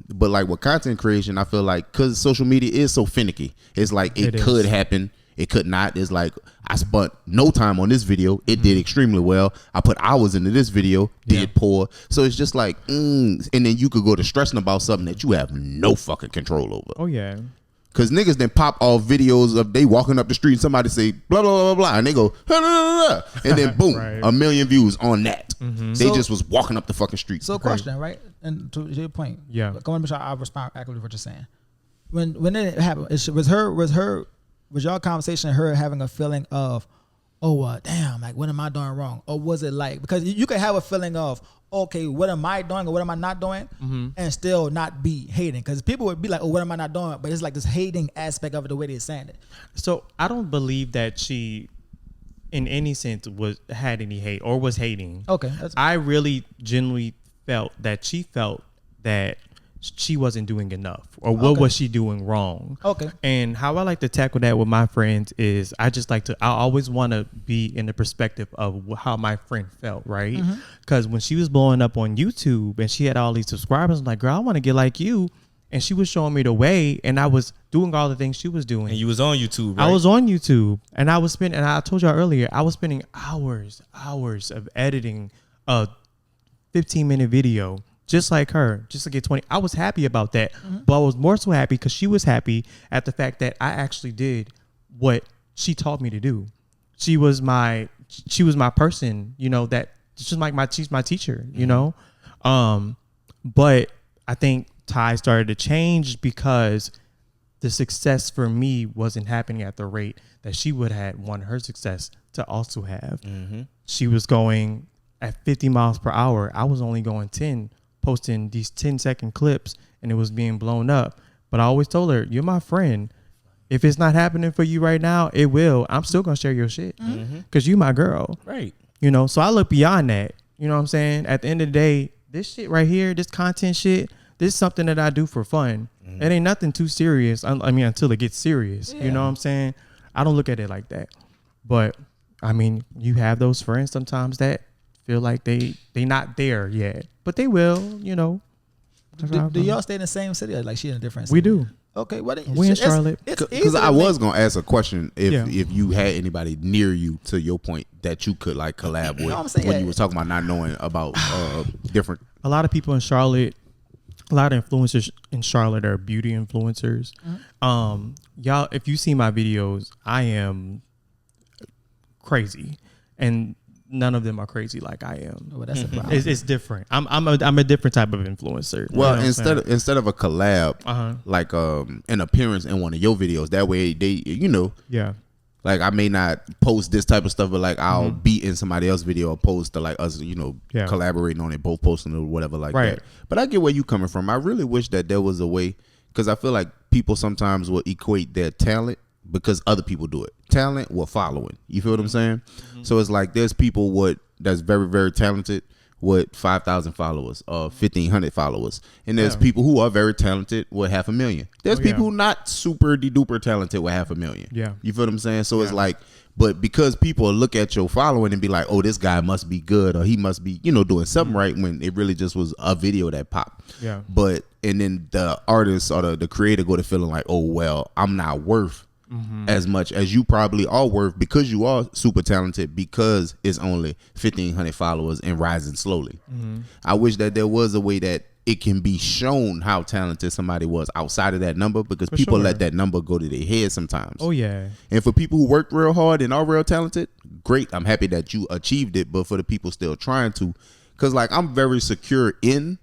but like with content creation, I feel like because social media is so finicky, it's like it could happen, it could not. It's like I spent no time on this video, it did extremely well. I put hours into this video, did poor. So it's just like, and then you could go to stressing about something that you have no fucking control over. Oh yeah. Cause niggas then pop off videos of they walking up the street and somebody say blah blah blah blah and they go blah, blah, blah, blah, and then boom, Right. 1 million views on that. Mm-hmm. They So- just was walking up the fucking street. So question, right? And to your point, Yeah. Go on, make sure I respond accurately to what you're saying. When it happened, was y'all conversation her having a feeling of, oh damn, like what am I doing wrong, or was it like because you could have a feeling of okay, what am I doing or what am I not doing, and still not be hating because people would be like, oh, what am I not doing, but it's like this hating aspect of it the way they're saying it. So I don't believe that she, in any sense, had any hate or was hating. Okay, I really genuinely felt that she felt that she wasn't doing enough or what Okay. was she doing wrong. Okay. And how I like to tackle that with my friends is I always want to be in the perspective of how my friend felt, right? Because when she was blowing up on YouTube and she had all these subscribers, I'm like, girl, I want to get like you. And she was showing me the way and I was doing all the things she was doing. And you was on YouTube, right? I was on YouTube and I was spending, and I told y'all earlier, I was spending hours of editing a 15-minute video just like her, just to get 20. I was happy about that, but I was more so happy because she was happy at the fact that I actually did what she taught me to do. She was my person, you know, that she's my teacher, you know? But I think Ty started to change because the success for me wasn't happening at the rate that she would have wanted her success to also have. She was going at 50 miles per hour. I was only going 10, posting these 10-second clips, and it was being blown up. But I always told her, you're my friend. If it's not happening for you right now, it will. I'm still going to share your shit because you my girl. Right. You know, so I look beyond that. You know what I'm saying? At the end of the day, this shit right here, this content shit, this is something that I do for fun. It ain't nothing too serious. I mean, until it gets serious. You know what I'm saying? I don't look at it like that. But, I mean, you have those friends sometimes that feel like they not there yet. But they will, you know. Do y'all stay in the same city or like she in a different city? We do. Okay, what We in Charlotte. Because I was gonna ask a question if you had anybody near you, to your point, that you could like collab with what I'm saying? when you were talking about not knowing about different. A lot of people in Charlotte, a lot of influencers in Charlotte are beauty influencers. Y'all, if you see my videos, I am crazy, and none of them are crazy like I am. Well, that's a problem. It's different. I'm a different type of influencer. You know Well, what I'm saying? instead of a collab, like an appearance in one of your videos, that way they, you know, Yeah. like I may not post this type of stuff, but like I'll be in somebody else's video opposed to like us, you know, Yeah. collaborating on it, both posting it or whatever like Right. that. But I get where you coming from. I really wish that there was a way, because I feel like people sometimes will equate their talent because other people do it. Talent with following. You feel what I'm saying? So it's like there's people that's very, very talented with 5,000 followers or 1,500 followers. And there's people who are very talented with 500,000. There's people who not super duper talented with 500,000. Yeah. You feel what I'm saying? So it's like, but because people look at your following and be like, oh, this guy must be good or he must be, you know, doing something right, when it really just was a video that popped. Yeah. But, and then the artist or the creator go to feeling like, oh, well, I'm not worth as much as you probably are worth because you are super talented, because it's only 1,500 followers and rising slowly. I wish that there was a way that it can be shown how talented somebody was outside of that number, because people let that number go to their head sometimes. Oh yeah. And for people who work real hard and are real talented, great. I'm happy that you achieved it. But for the people still trying to, because like I'm very secure in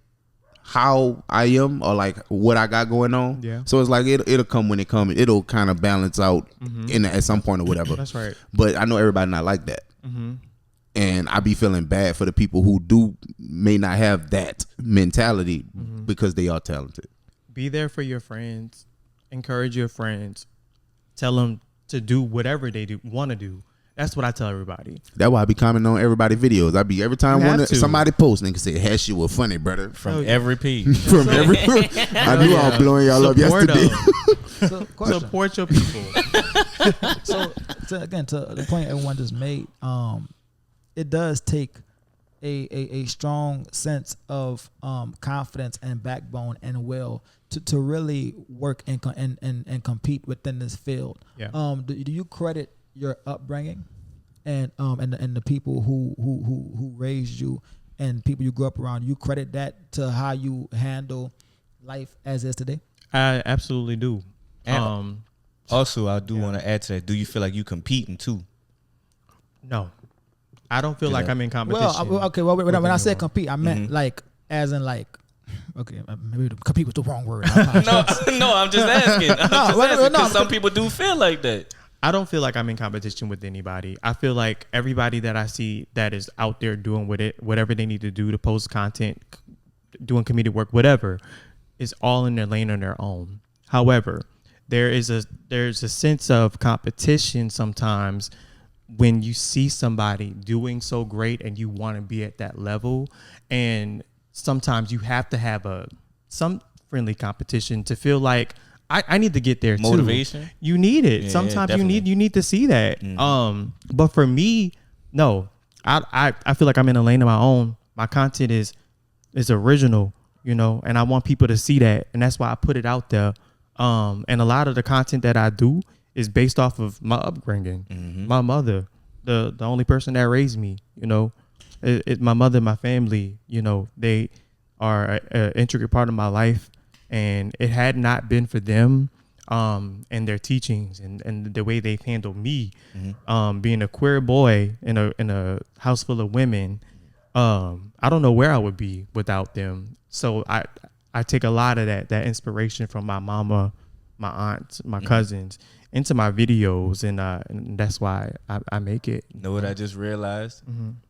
how I am or like what I got going on. Yeah. So it's like it'll come when it comes. It'll kind of balance out at some point or whatever. That's right. But I know everybody not like that. And I be feeling bad for the people who may not have that mentality because they are talented. Be there for your friends. Encourage your friends. Tell them to do whatever they want to do. That's what I tell everybody. That's why I be commenting on everybody's videos. I be every time You have to. somebody posts, nigga say, "That shit was funny, brother." From every page. From every, I knew I was blowing y'all up Support yesterday. them. So, question. Support your people. So again, to the point everyone just made, it does take a strong sense of confidence and backbone and will to really work and compete within this field. Yeah. Do you credit your upbringing and the people who raised you and people you grew up around? You credit that to how you handle life as is today? I absolutely do. And also, I do want to add to that. Do you feel like you competing too? No, I don't feel like I'm in competition. Well, when I said compete, I meant like as in like. Okay, maybe compete was the wrong word. No, I'm just asking. Because some people do feel like that. I don't feel like I'm in competition with anybody. I feel like everybody that I see that is out there doing whatever they need to do to post content, doing comedic work, whatever, is all in their lane on their own. However, there's a sense of competition sometimes when you see somebody doing so great and you want to be at that level, and sometimes you have to have some friendly competition to feel like I need to get there too. Motivation. You need it. Yeah, sometimes definitely. you need to see that. But for me, no. I feel like I'm in a lane of my own. My content is original, and I want people to see that, and that's why I put it out there. And a lot of the content that I do is based off of my upbringing. My mother, the only person that raised me, my mother and my family, they are an intricate part of my life. And it had not been for them and their teachings and the way they've handled me, being a queer boy in a house full of women, I don't know where I would be without them. So I take a lot of that inspiration from my mama, my aunts, my cousins into my videos, and that's why I make it. You know what I just realized?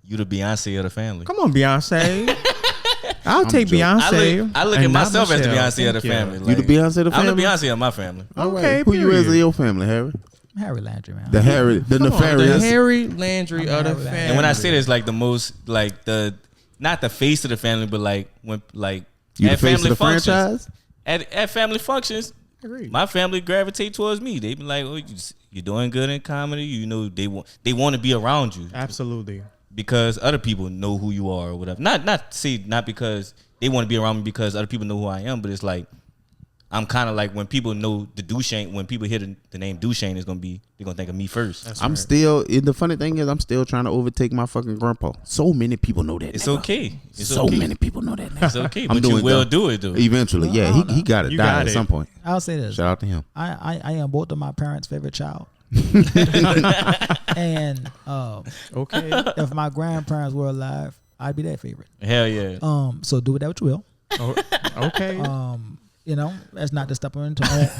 You the Beyonce of the family. Come on, Beyonce. I'll take Beyonce. I look at myself as the Beyonce of the family. You the Beyonce of the family? I'm the Beyonce of my family. Okay, Who you is in your family, Harry? Harry Landry, man. The nefarious. The Harry Landry of the family. And when I say this, like the most, like not the face of the family, but like when You at the face family of the functions, franchise? at family functions, my family gravitate towards me. They be like, "Oh, you're doing good in comedy." They want to be around you. Absolutely. Because other people know who you are or whatever. Not because they want to be around me because other people know who I am, but it's like I'm kind of like when people know the Duchesne, when people hear the name Duchesne, they're gonna think of me first. I'm right. Still, the funny thing is, I'm still trying to overtake my fucking grandpa. So many people know that. It's okay. Many people know that. It's okay, but you will do it though. Eventually, yeah. He got to die at some point. I'll say this. Shout out to him. I am both of my parents' favorite child. And okay, if my grandparents were alive, I'd be their favorite. Hell yeah. So do with that what you will. Okay. That's not to step into. I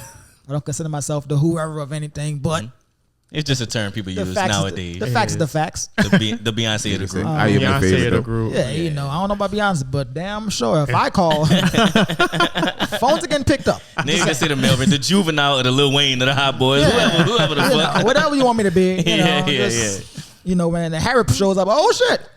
don't consider myself the whoever of anything, but it's just a term people use nowadays. The facts are the facts. The Beyonce of the group. I am the favorite of the group. Yeah, I don't know about Beyonce, but damn sure if I call, phones are getting picked up. Niggas can say the Melvin, the Juvenile or the Lil Wayne or the Hot Boys, whoever the fuck. Whatever you want me to be. When the Harry shows up, oh shit.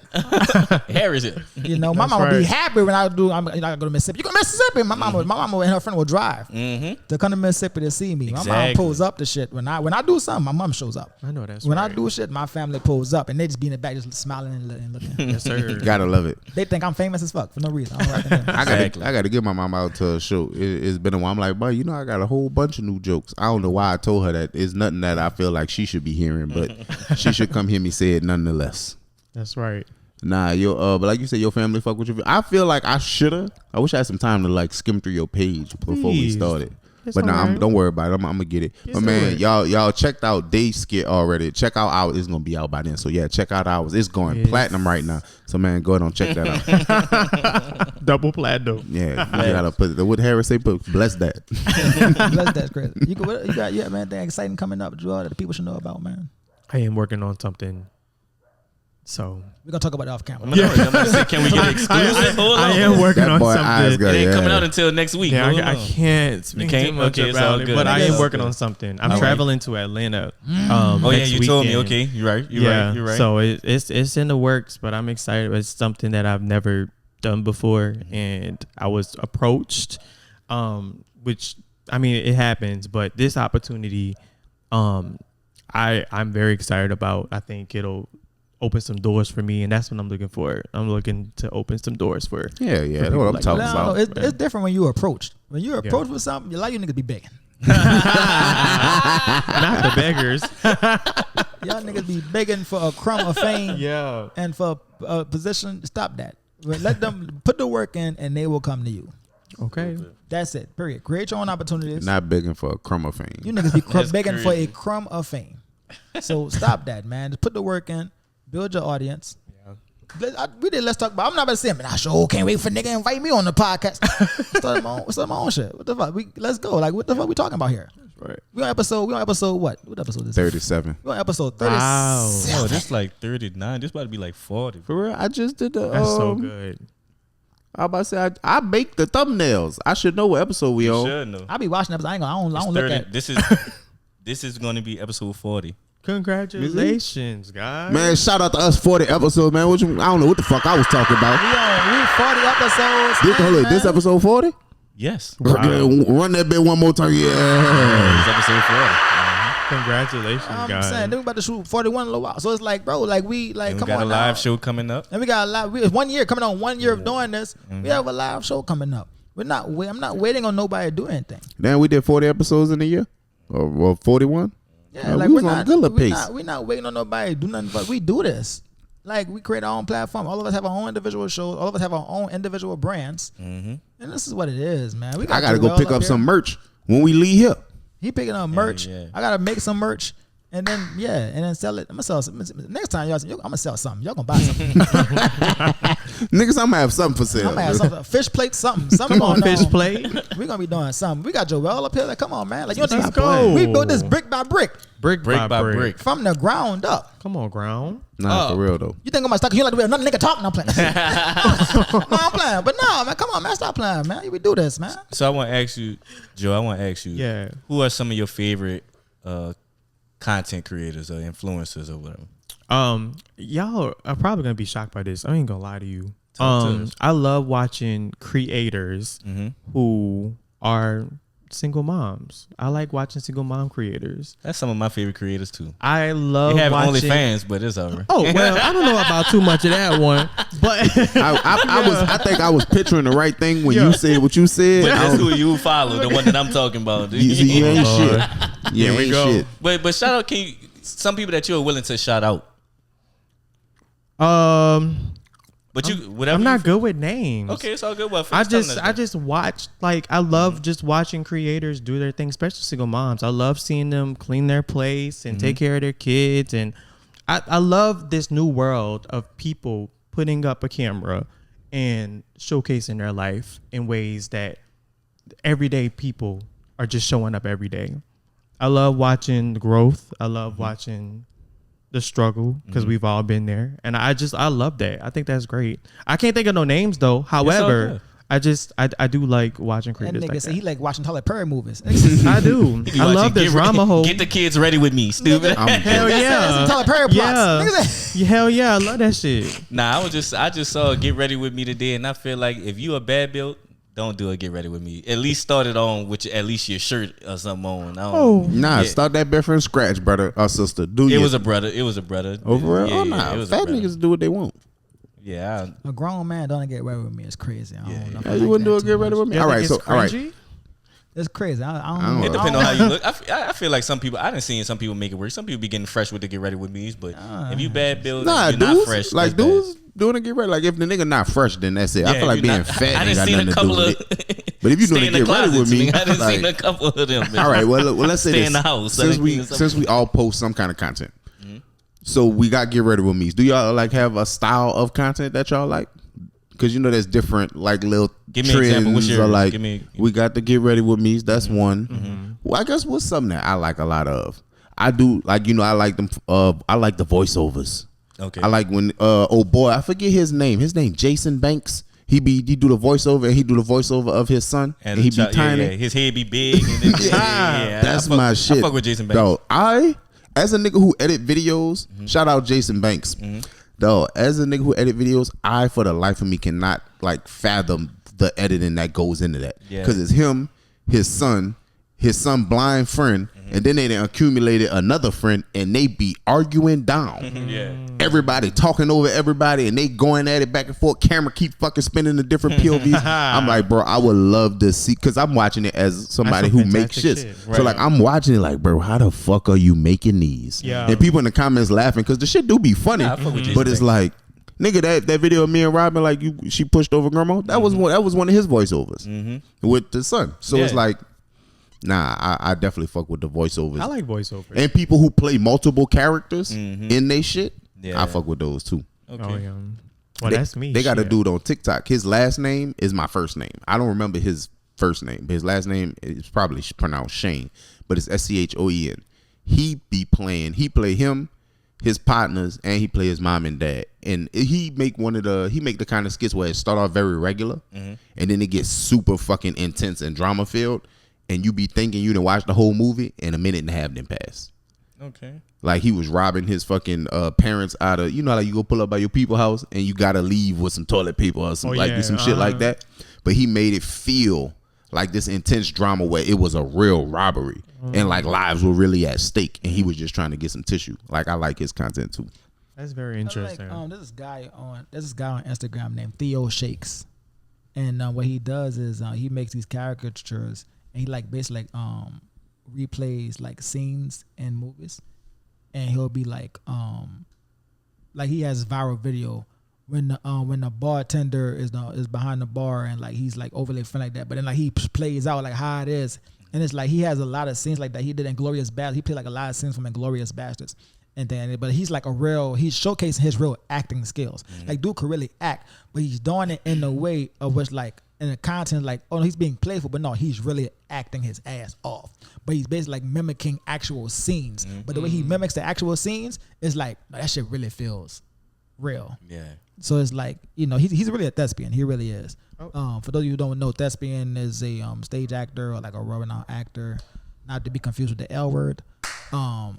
Harry's it. My mama would be happy when I go to Mississippi. You go to Mississippi. My mama and her friend will drive to come to Mississippi to see me. Exactly. My mom pulls up the shit. When I do something, my mom shows up. I know that's when right. I do shit, my family pulls up and they just be in the back just smiling and looking. Yes, sir. Gotta love it. They think I'm famous as fuck for no reason. I got to get my mom out to a show. It's been a while. I'm like, boy, I got a whole bunch of new jokes. I don't know why I told her that. It's nothing that I feel like she should be hearing, but she should come hear me say it nonetheless. That's right. Nah, but like you said, your family fuck with you. I feel like I shoulda. I wish I had some time to like skim through your page before we started. But nah, don't worry about it. I'm gonna get it. But man, y'all checked out Dave's skit already. Check out ours. It's gonna be out by then. So yeah, check out ours. It's going platinum right now. So man, go ahead and check that out. Double platinum. Yeah, you gotta put what Harris say. Bless that. Bless that, Chris. You got man, anything exciting coming up, Joel, that the people should know about, man. I am working on something. So we're gonna talk about it off camera. Can we get exclusive? I am working on something. It ain't coming out until next week. Yeah, I can't speak too much about it, but I am working on something. I'm traveling to Atlanta. You told me. Okay, you're right. So it's in the works, but I'm excited. It's something that I've never done before, and I was approached, which it happens, but this opportunity, I'm very excited about. I think it'll open some doors for me, and that's what I'm looking for. I'm looking to open some doors for. Yeah, that's what I'm talking about. It's different when you're approached. When you're approached with something, you like you niggas be begging. Not the beggars. Y'all niggas be begging for a crumb of fame. Yeah. And for a position. Stop that. Let them put the work in, and they will come to you. Okay. That's it. Period. Create your own opportunities. Not begging for a crumb of fame. You niggas be That's begging for a crazy. crumb of fame. So stop that, man. Just put the work in. Build your audience. We did Let's Talk About. I'm not about to say, man, I sure can't wait for nigga to invite me on the podcast. Start my own shit. What the fuck? Let's go. Like, what the fuck we talking about here? Right. We on episode what? What episode is this? 37. We on episode 37. Wow. Oh, this like 39. This about to be like 40. For real, I just did the. That's so good. I was about to say I make the thumbnails. I should know what episode we You on. should know. I be watching episodes. I don't It's look 30. at. This is going to be episode 40. Congratulations, guys. Man, shout out to us 40 episodes, man. I don't know what the fuck I was talking about. We 40 episodes. Hold man. up, this episode 40? Yes. Run that bit one more time. Yeah. It's episode 40. Congratulations, I'm guys. saying, then we about to shoot 41 in a little while. So it's like, bro, like we like And we come got on a live now. show coming up. And we got a live. It's 1 year coming on. 1 year of doing this. We have a live show coming up. I'm not waiting on nobody to do anything. Damn, we did 40 episodes in a year? Or 41? Yeah, We like was we're on not, a good we're pace. not, we're not waiting on nobody to do nothing, but we do this. Like we create our own platform. All of us have our own individual shows. All of us have our own individual brands. And this is what it is, man. We I gotta Joel go pick up here. some merch when we leave here. He picking up merch. yeah. I gotta make some merch. And then sell it. I'm gonna sell some. Next time I'm gonna sell something. Y'all gonna buy something. Niggas, I'm gonna have something for sale. I'm gonna have something. Fish plate, something. Something Come on, going fish plate. We gonna be doing something. We got Joel up here. Like, come on, man. Like, you don't Let's think go. we built this brick by brick Brick by brick. from the ground up. Come on, ground. Nah, for real though. You think I'm gonna stop? You like to be another nigga talking? I'm playing. No, I'm playing. But no, man, come on, man, stop playing, man. We do this, man. So I want to ask you, Joe, Yeah. who are some of your favorite content creators or influencers or whatever? Y'all are probably gonna be shocked by this. I ain't gonna lie to you. Talk to us. I love watching creators who are single moms. I like watching single mom creators. That's some of my favorite creators too. I love They have watching. OnlyFans, but it's over. Oh well, I don't know about too much of that one, but I think I was picturing the right thing when Yeah. you said what you said. But I that's don't- who you follow, the one that I'm talking about. Dude. you ain't Lord. shit. You Here we ain't go. shit. But shout out, some people that you're willing to shout out. But you, whatever. I'm you not feel- good with names. Okay, it's all good. Well, I finish telling us just watch, like, I love just watching creators do their thing, especially single moms. I love seeing them clean their place and take care of their kids. And I love this new world of people putting up a camera and showcasing their life in ways that everyday people are just showing up every day. I love watching the growth. I love watching the struggle because we've all been there, and I love that. I think that's great. I can't think of no names though. However, I do like watching That creators nigga like said that. he like watching Tyler Perry movies. I do. You I watch love it, the get drama ready- hole. Get the kids ready with me, stupid. Hell yeah. Some Tyler Perry plots. Yeah. Nigga said- Yeah, hell yeah, I love that shit. Nah, I just saw Get Ready With Me today, and I feel like if you a bad build, don't do a Get Ready With Me. At least start it on with at least your shirt or something on. I don't Oh. Nah, Yeah. start that bit from scratch, brother or sister. Do It you? was a brother. It was a brother. Overall? Yeah, Oh, yeah, nah. it was a Fat brother. niggas do what they want. Yeah, A grown man don't get away with me. It's crazy. I don't know. if I Yeah, you like wouldn't do that a too get ready much. with me. You All think right, it's so all right. cringy? It's crazy. I don't don't know. it depends on how you look. I feel like some people. I done seen some people make it work. Some people be getting fresh with the Get Ready With Me's, but if you bad build, Nah, you're not dudes, fresh. like that's bad. dudes doing a get ready. Like if the nigga not fresh, then that's it. I Yeah, feel like you being not- fat I ain't done got seen nothing a to do couple with of. it. But if you doing Stay a in the get ready closet with to me, I done like, seen a couple of them. all right, well let's say Stay this. in the house. Since we all post some kind of content, so we got get ready with me. Do y'all like have a style of content that y'all like? Because you know there's different like little Give me an trends. example. What's yours? Or like Give me- we got the get ready with me's. That's one. Well, I guess what's something that I like a lot of. I do like I like them. I like the voiceovers. Okay. I like when oh boy, I forget his name. His name Jason Banks. He do the voiceover and he do the voiceover of his son. And he be tiny. Yeah, his head be big. And then, yeah, That's I fuck- my shit. I fuck with Jason Banks. Though as a nigga who edit videos, shout out Jason Banks. Though as a nigga who edit videos, I for the life of me cannot like fathom the editing that goes into that. Yeah. Because it's him, his son blind friend, and then they done accumulated another friend and they be arguing down. Yeah. Everybody talking over everybody and they going at it back and forth. Camera keep fucking spinning the different POVs. I'm like, bro, I would love to see, because I'm watching it as somebody some who makes fantastic shits. shit. Right. So like I'm watching it like, bro, how the fuck are you making these? Yeah. And people in the comments laughing because the shit do be funny. Nah, I fuck with Jason but it's Banks. like Nigga, that video of me and Robin, like she pushed over grandma. That was one of his voiceovers with the son. So it's like, nah, I definitely fuck with the voiceovers. I like voiceovers and people who play multiple characters in they shit. Yeah. I fuck with those too. Okay. Oh, yeah. Well, that's me. They got a dude on TikTok. His last name is my first name. I don't remember his first name, but his last name is probably pronounced Shane, but it's Schoen. He play him, his partners, and he play his mom and dad. And he make the kind of skits where it start off very regular, and then it gets super fucking intense and drama filled, and you be thinking you done watched the whole movie, and a minute and a half then pass. Okay. Like he was robbing his fucking parents out of, like you go pull up by your people house and you gotta leave with some toilet paper or some some shit like that. But he made it feel like this intense drama where it was a real robbery and like lives were really at stake, and he was just trying to get some tissue. Like I like his content too. That's very interesting. There's this guy on Instagram named Theo Shakes, and what he does is he makes these caricatures, and he like basically replays like scenes in movies. And he'll be like he has a viral video when the bartender is behind the bar and like he's like overly fun like that, but then like he plays out like how it is, and it's like he has a lot of scenes like that he did in Glorious Bastards. He played like a lot of scenes from Glorious Bastards, and then but he's like he's showcasing his real acting skills. Like dude could really act, but he's doing it in a way of which like in the content like he's being playful, but no, he's really acting his ass off. But he's basically like mimicking actual scenes. But the way he mimics the actual scenes is like that shit really feels real. Yeah. So it's like, he's really a thespian. He really is. For those of you who don't know, thespian is a stage actor or like a renowned actor, not to be confused with the L word. I'm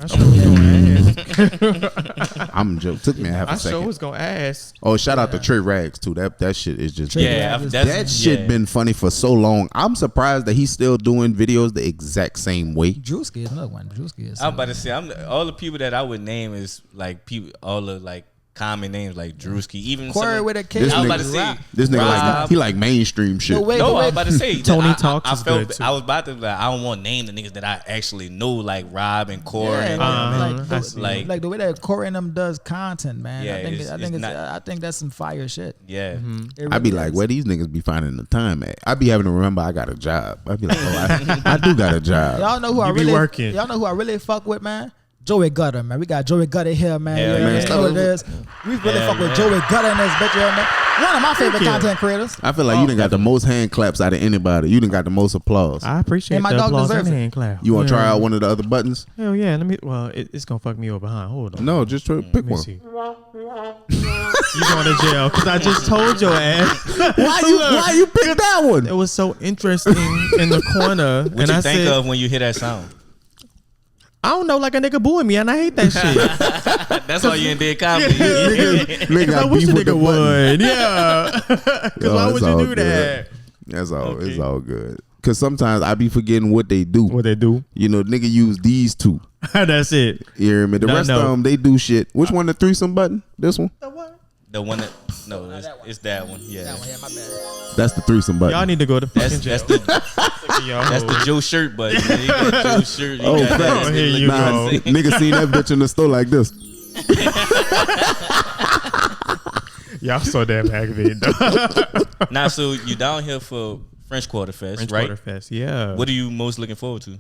joking. Took me a half a second. I sure was gonna ask. Oh, shout out to Trey Rags too. That shit is just that shit been funny for so long. I'm surprised that he's still doing videos the exact same way. Drewski is another one. Drewski is. I'm about to say all the people that I would name is like people, all the like common names like Drewski, even Corey with a K. This nigga he like mainstream shit. I was about to say Tony Talks is good too. I was about to I don't want to name the niggas that I actually know like Rob and Corey. Like the way that Corey and them does content, man. Yeah, I think that's some fire shit. Yeah, really I be like, where these niggas be finding the time at? I be having to remember I got a job. I be like, I do got a job. Y'all know who Y'all know who I really fuck with, man. Joey Gutter, man. We got Joey Gutter here, man. You know what it is. We really fuck with Joey Gutter in this bitch, man. One of my favorite content creators. I feel like you done got the most hand claps out of anybody. You done got the most applause. I appreciate my the dog applause deserves and it. hand clap. You want to try out one of the other buttons? Hell yeah. It's going to fuck me over behind. Hold on. No, just try to pick one. See. You going to jail because I just told your ass. Why you pick that one? It was so interesting in the corner. What you think of when you hear that sound? I don't know, like a nigga booing me, and I hate that shit. That's why you in dead comedy. Nigga I got wish beef a with the nigga button. would. Yeah. Because why would you do that? That's all. It's all good. Because sometimes I be forgetting what they do. What they do? Nigga use these two. That's it. You hear me? The rest of them, they do shit. Which one, the threesome button? This one? The one that it's that one. Yeah. That one, yeah, my bad. That's the threesome button. Y'all need to go to fucking jail. That's the Joe shirt button. You got Joe shirt. Facts. Here you go. Nigga seen that bitch in the store like this. Y'all so damn aggravated though. Now, so you down here for French Quarter Fest, right? Quarter Fest, yeah. What are you most looking forward to?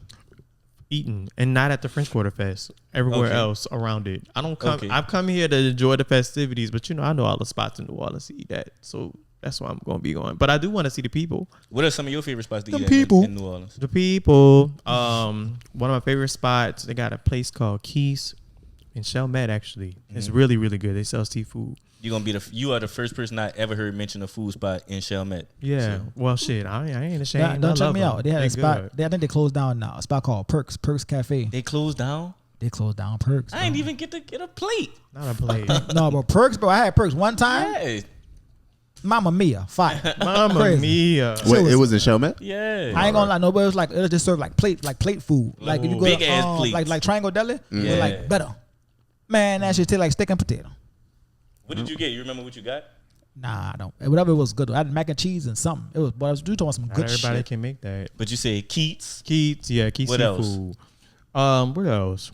Eating, and not at the French Quarter Fest. Everywhere else around it. I don't come. Okay. I've come here to enjoy the festivities, but I know all the spots in New Orleans to eat at, so that's why I'm going to be going. But I do want to see the people. What are some of your favorite spots to eat at in New Orleans? The people. One of my favorite spots. They got a place called Keys in Chalmette. Actually, it's really really good. They sell seafood. You are the first person I ever heard mention a food spot in Chalmette. Yeah. So. Well, shit. I ain't ashamed. Don't check me out. They had a spot. I think they closed down now. A spot called Perks Cafe. They closed down? They closed down Perks. I ain't even get to get a plate. Not a plate. No, but Perks, bro. I had Perks one time. Yeah. Mama Mia, fire. Mama Mia. Wait, it was in Chalmette? Yeah. I ain't gonna lie, nobody was like, it was just served like plate food. Like if you go big to, ass plates. like Triangle Deli, Yeah. it's like better. Man, that shit taste like steak and potato. What did you get? You remember what you got? Nah, I don't. Whatever it was good. I had mac and cheese and something. It was, but I was talking some good shit. Everybody can make that. But you said Keats. Yeah, Keats What seafood. What else?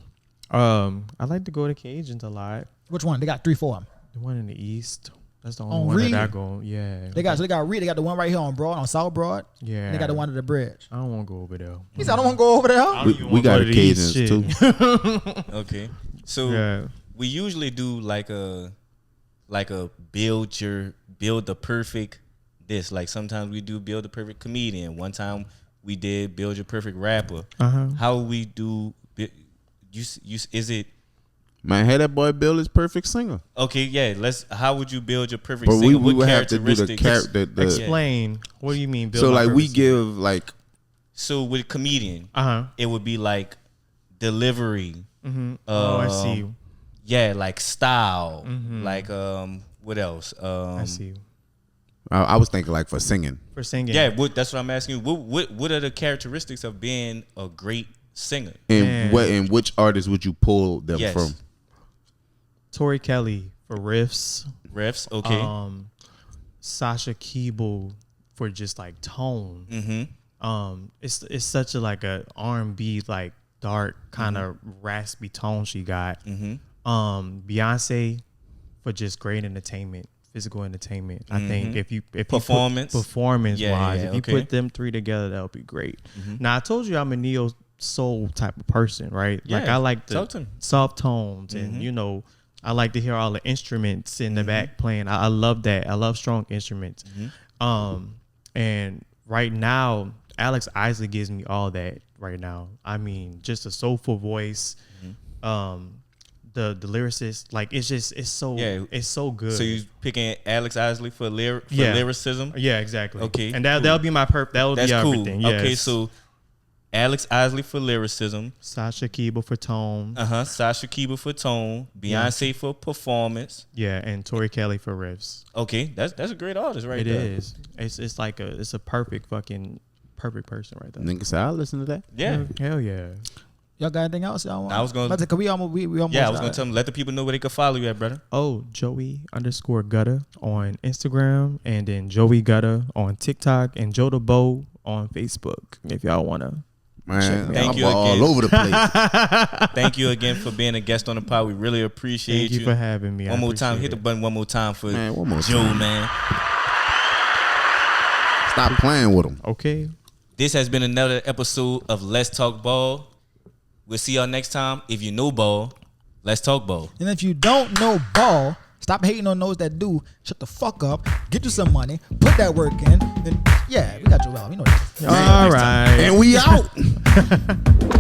I like to go to Cajuns a lot. Which one? They got 3-4 of them. The one in the east. That's the On only one Reed? that I go. Yeah. They got the one right here on Broad, on South Broad. Yeah. And they got the one at the bridge. I don't want to go over there. He said, I don't want to go over there. I don't even We wanna got go to the east occasions shit. too. Okay. So Yeah. we usually do like a build the perfect this. Like sometimes we do build the perfect comedian. One time we did build your perfect rapper. How we do is it Man, had that boy build his perfect singer. okay? Yeah, how would you build your perfect But singer? we What would have to do the characteristics? character. Explain. What do you mean? Build So my like we purpose? give like So with comedian, Uh-huh. it would be like delivery. Oh, I see you. Yeah, like style. Like what else? I see you. I was thinking like for singing. For singing. Yeah, that's what I'm asking you. What are the characteristics of being a great singer? And which artist would you pull them Yes. from? Tori Kelly for riffs. Refs, okay. Sasha Keeble for just like tone. It's such a like a R&B like dark kind of raspy tone she got. Beyonce for just great entertainment, physical entertainment. I think if Performance? performance Yeah, wise, yeah, if you okay. put them three together, that would be great. Now I told you I'm a neo soul type of person, right? Like Yeah, I like talk to the me. soft tones and I like to hear all the instruments in the back playing. I love that. I love strong instruments. And right now, Alex Isley gives me all that right now. I mean, just a soulful voice. The lyricist, like it's so good. So you picking Alex Isley for Yeah. lyricism? Yeah, exactly. Okay, and that'll be my that'll That's be cool. everything. Yes. Okay, so Alex Isley for lyricism. Sasha Keeble for tone. Sasha Keeble for tone. Beyonce for performance. Yeah, and Tori Kelly for riffs. Okay, that's a great artist right It there. is. It's like it's a perfect person right there. Nigga said I'll listen to that. Yeah. Hell yeah. Y'all got anything else y'all want? I was gonna- But we almost Yeah, I was gonna tell them, let the people know where they could follow you at, brother. Oh, Joey_Gutter on Instagram, and then Joey Gutter on TikTok, and Joe the Bo on Facebook. If y'all wanna. Man, Thank I'm you all again. over the place. Thank you again for being a guest on the pod. We really appreciate Thank you for having me. One more time, hit the button one more time for Man, one more Joe, time. man. Stop playing with them. Okay. This has been another episode of Let's Talk Ball. We'll see y'all next time. If you know ball, let's talk ball. And if you don't know ball, stop hating on those that do. Shut the fuck up. Get you some money. Put that work in. Then, yeah, we got you well. You know that. All right. And we out.